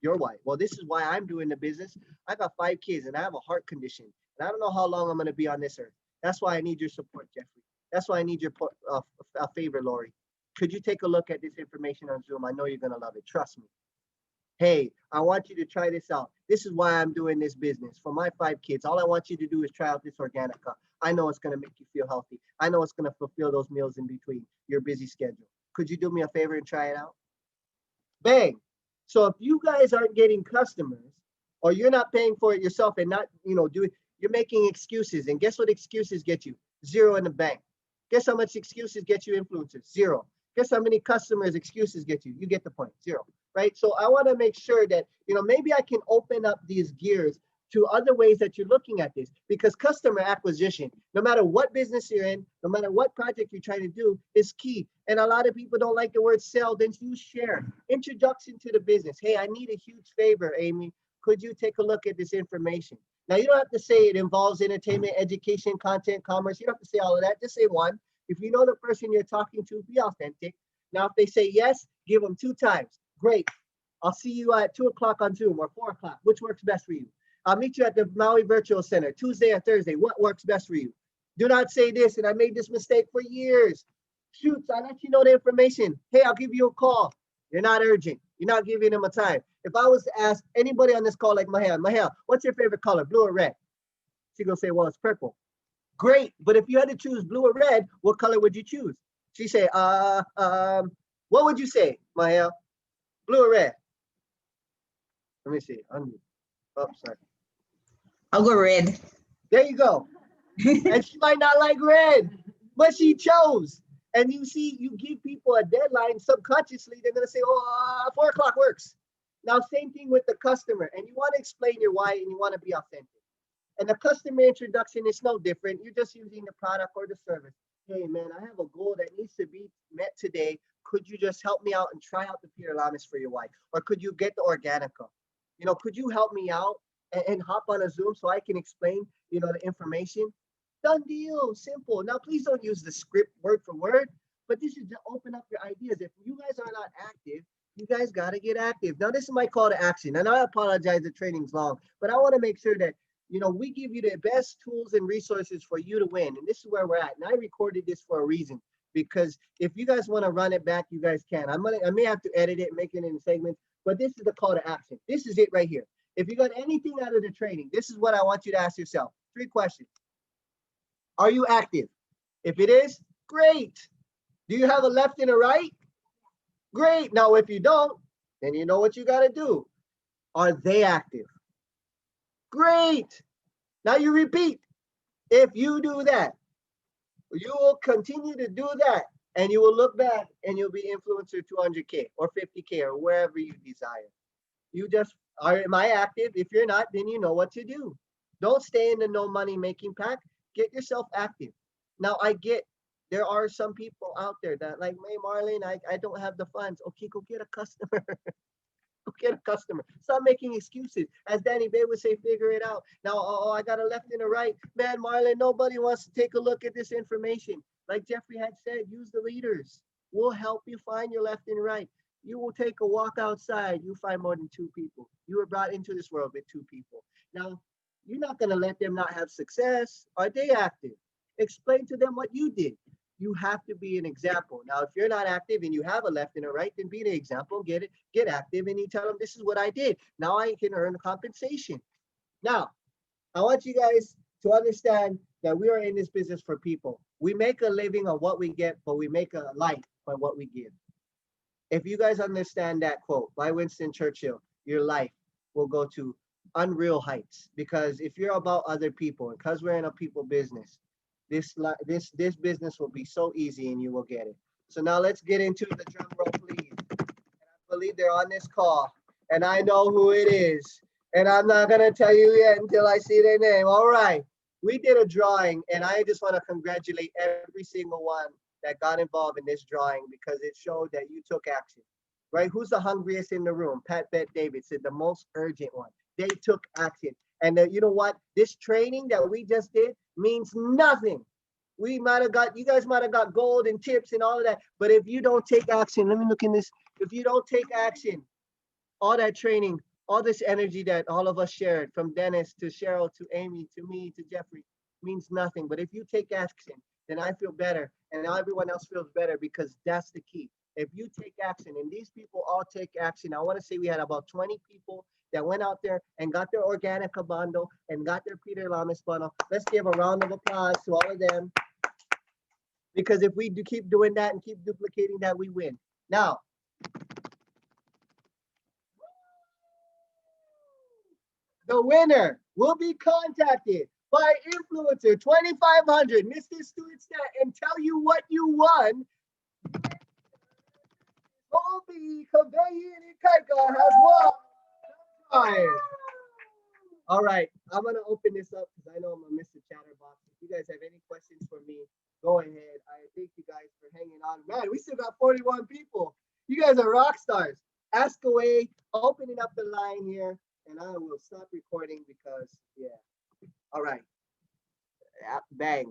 Your why? Well, this is why I'm doing the business. I got 5 kids and I have a heart condition, and I don't know how long I'm going to be on this earth. That's why I need your support, Jeffrey. That's why I need your favor, Lori. Could you take a look at this information on Zoom? I know you're going to love it. Trust me. Hey, I want you to try this out. This is why I'm doing this business. For my 5 kids, all I want you to do is try out this Organica. I know it's going to make you feel healthy. I know it's going to fulfill those meals in between your busy schedule. Could you do me a favor and try it out? Bang. So if you guys aren't getting customers, or you're not paying for it yourself and not, you're making excuses. And guess what excuses get you? 0 in the bank. Guess how much excuses get you influencers? 0. Guess how many customers excuses get you? You get the point. 0. Right? So I want to make sure that, maybe I can open up these gears to other ways that you're looking at this, because customer acquisition, no matter what business you're in, no matter what project you're trying to do, is key. And a lot of people don't like the word sell, then you share. Introduction to the business. Hey, I need a huge favor, Amy. Could you take a look at this information? Now, you don't have to say it involves entertainment, education, content, commerce. You don't have to say all of that. Just say one. If you know the person you're talking to, be authentic. Now, if they say yes, give them 2 times. Great. I'll see you at 2 o'clock on Zoom or 4 o'clock. Which works best for you? I'll meet you at the Maui Virtual Center, Tuesday or Thursday. What works best for you? Do not say this, and I made this mistake for years. Shoot, I let you know the information. Hey, I'll give you a call. You're not urgent. You're not giving them a time. If I was to ask anybody on this call, like Mahel, what's your favorite color, blue or red? She gonna say, well, it's purple. Great, but if you had to choose blue or red, what color would you choose? She say, what would you say, Mahel? Blue or red? Let me see. Oh, sorry. I'll go red. There you go. And she might not like red, but she chose. And you see, you give people a deadline, subconsciously, they're going to say, 4 o'clock works. Now, same thing with the customer. And you want to explain your why, and you want to be authentic. And the customer introduction is no different. You're just using the product or the service. Hey, man, I have a goal that needs to be met today. Could you just help me out and try out the Peter Lamas for your wife? Or could you get the Organica? Could you help me out and hop on a Zoom so I can explain, the information? Done deal, simple. Now, please don't use the script word for word, but this is to open up your ideas. If you guys are not active, you guys got to get active. Now, this is my call to action. And I apologize, the training's long, but I want to make sure that, we give you the best tools and resources for you to win. And this is where we're at. And I recorded this for a reason, because if you guys want to run it back, you guys can. I may have to edit it, make it in segments, but this is the call to action. This is it right here. If you got anything out of the training, this is what I want you to ask yourself. 3 questions. Are you active? If it is, great. Do you have a left and a right? Great. Now, if you don't, then you know what you got to do. Are they active? Great. Now you repeat. If you do that, you will continue to do that, and you will look back and you'll be influencer 200K or 50K or wherever you desire. You just am I active? If you're not, then you know what to do. Don't stay in the no money making pack. Get yourself active. Now, I get there are some people out there that like, hey, Marlene, I don't have the funds. Okay, go get a customer. Go get a customer. Stop making excuses. As Danny Bay would say, figure it out. Now, I got a left and a right. Man, Marlene, nobody wants to take a look at this information. Like Jeffrey had said, use the leaders. We'll help you find your left and right. You will take a walk outside. You find more than 2 people. You were brought into this world with 2 people. Now, you're not going to let them not have success. Are they active? Explain to them what you did. You have to be an example. Now, if you're not active and you have a left and a right, then be the example, get active, and you tell them, this is what I did. Now I can earn compensation. Now, I want you guys to understand that we are in this business for people. We make a living on what we get, but we make a life by what we give. If you guys understand that quote by Winston Churchill, your life will go to unreal heights. Because if you're about other people, and because we're in a people business, this business will be so easy and you will get it. So now let's get into the drum roll, please. And I believe they're on this call, and I know who it is. And I'm not going to tell you yet until I see their name. All right. We did a drawing, and I just want to congratulate every single one that got involved in this drawing, because it showed that you took action, right? Who's the hungriest in the room? Pat Bet David said the most urgent one. They took action. And you know what? This training that we just did means nothing We might have got, you guys might have got gold and tips and all of that. But if you don't take action, let me look in this. If you don't take action, all that training, all this energy that all of us shared, from Dennis to Cheryl to Amy to me to Jeffrey, means nothing. But if you take action, then I feel better and now everyone else feels better, because that's the key. If you take action, and these people all take action, I want to say we had about 20 people that went out there and got their Organica bundle and got their Peter Lamas bundle. Let's give a round of applause to all of them, because if we do keep doing that and keep duplicating that, we win. Now, the winner will be contacted by influencer 2500, Mr. Stewart Stat, and tell you what you won. Colby Kaveyin Ikaika has won. All right, I'm gonna open this up because I know I'm gonna miss the chatterbox. If you guys have any questions for me, go ahead. I thank you guys for hanging on. Man, we still got 41 people. You guys are rock stars. Ask away, opening up the line here, and I will stop recording because, yeah. All right. Bang.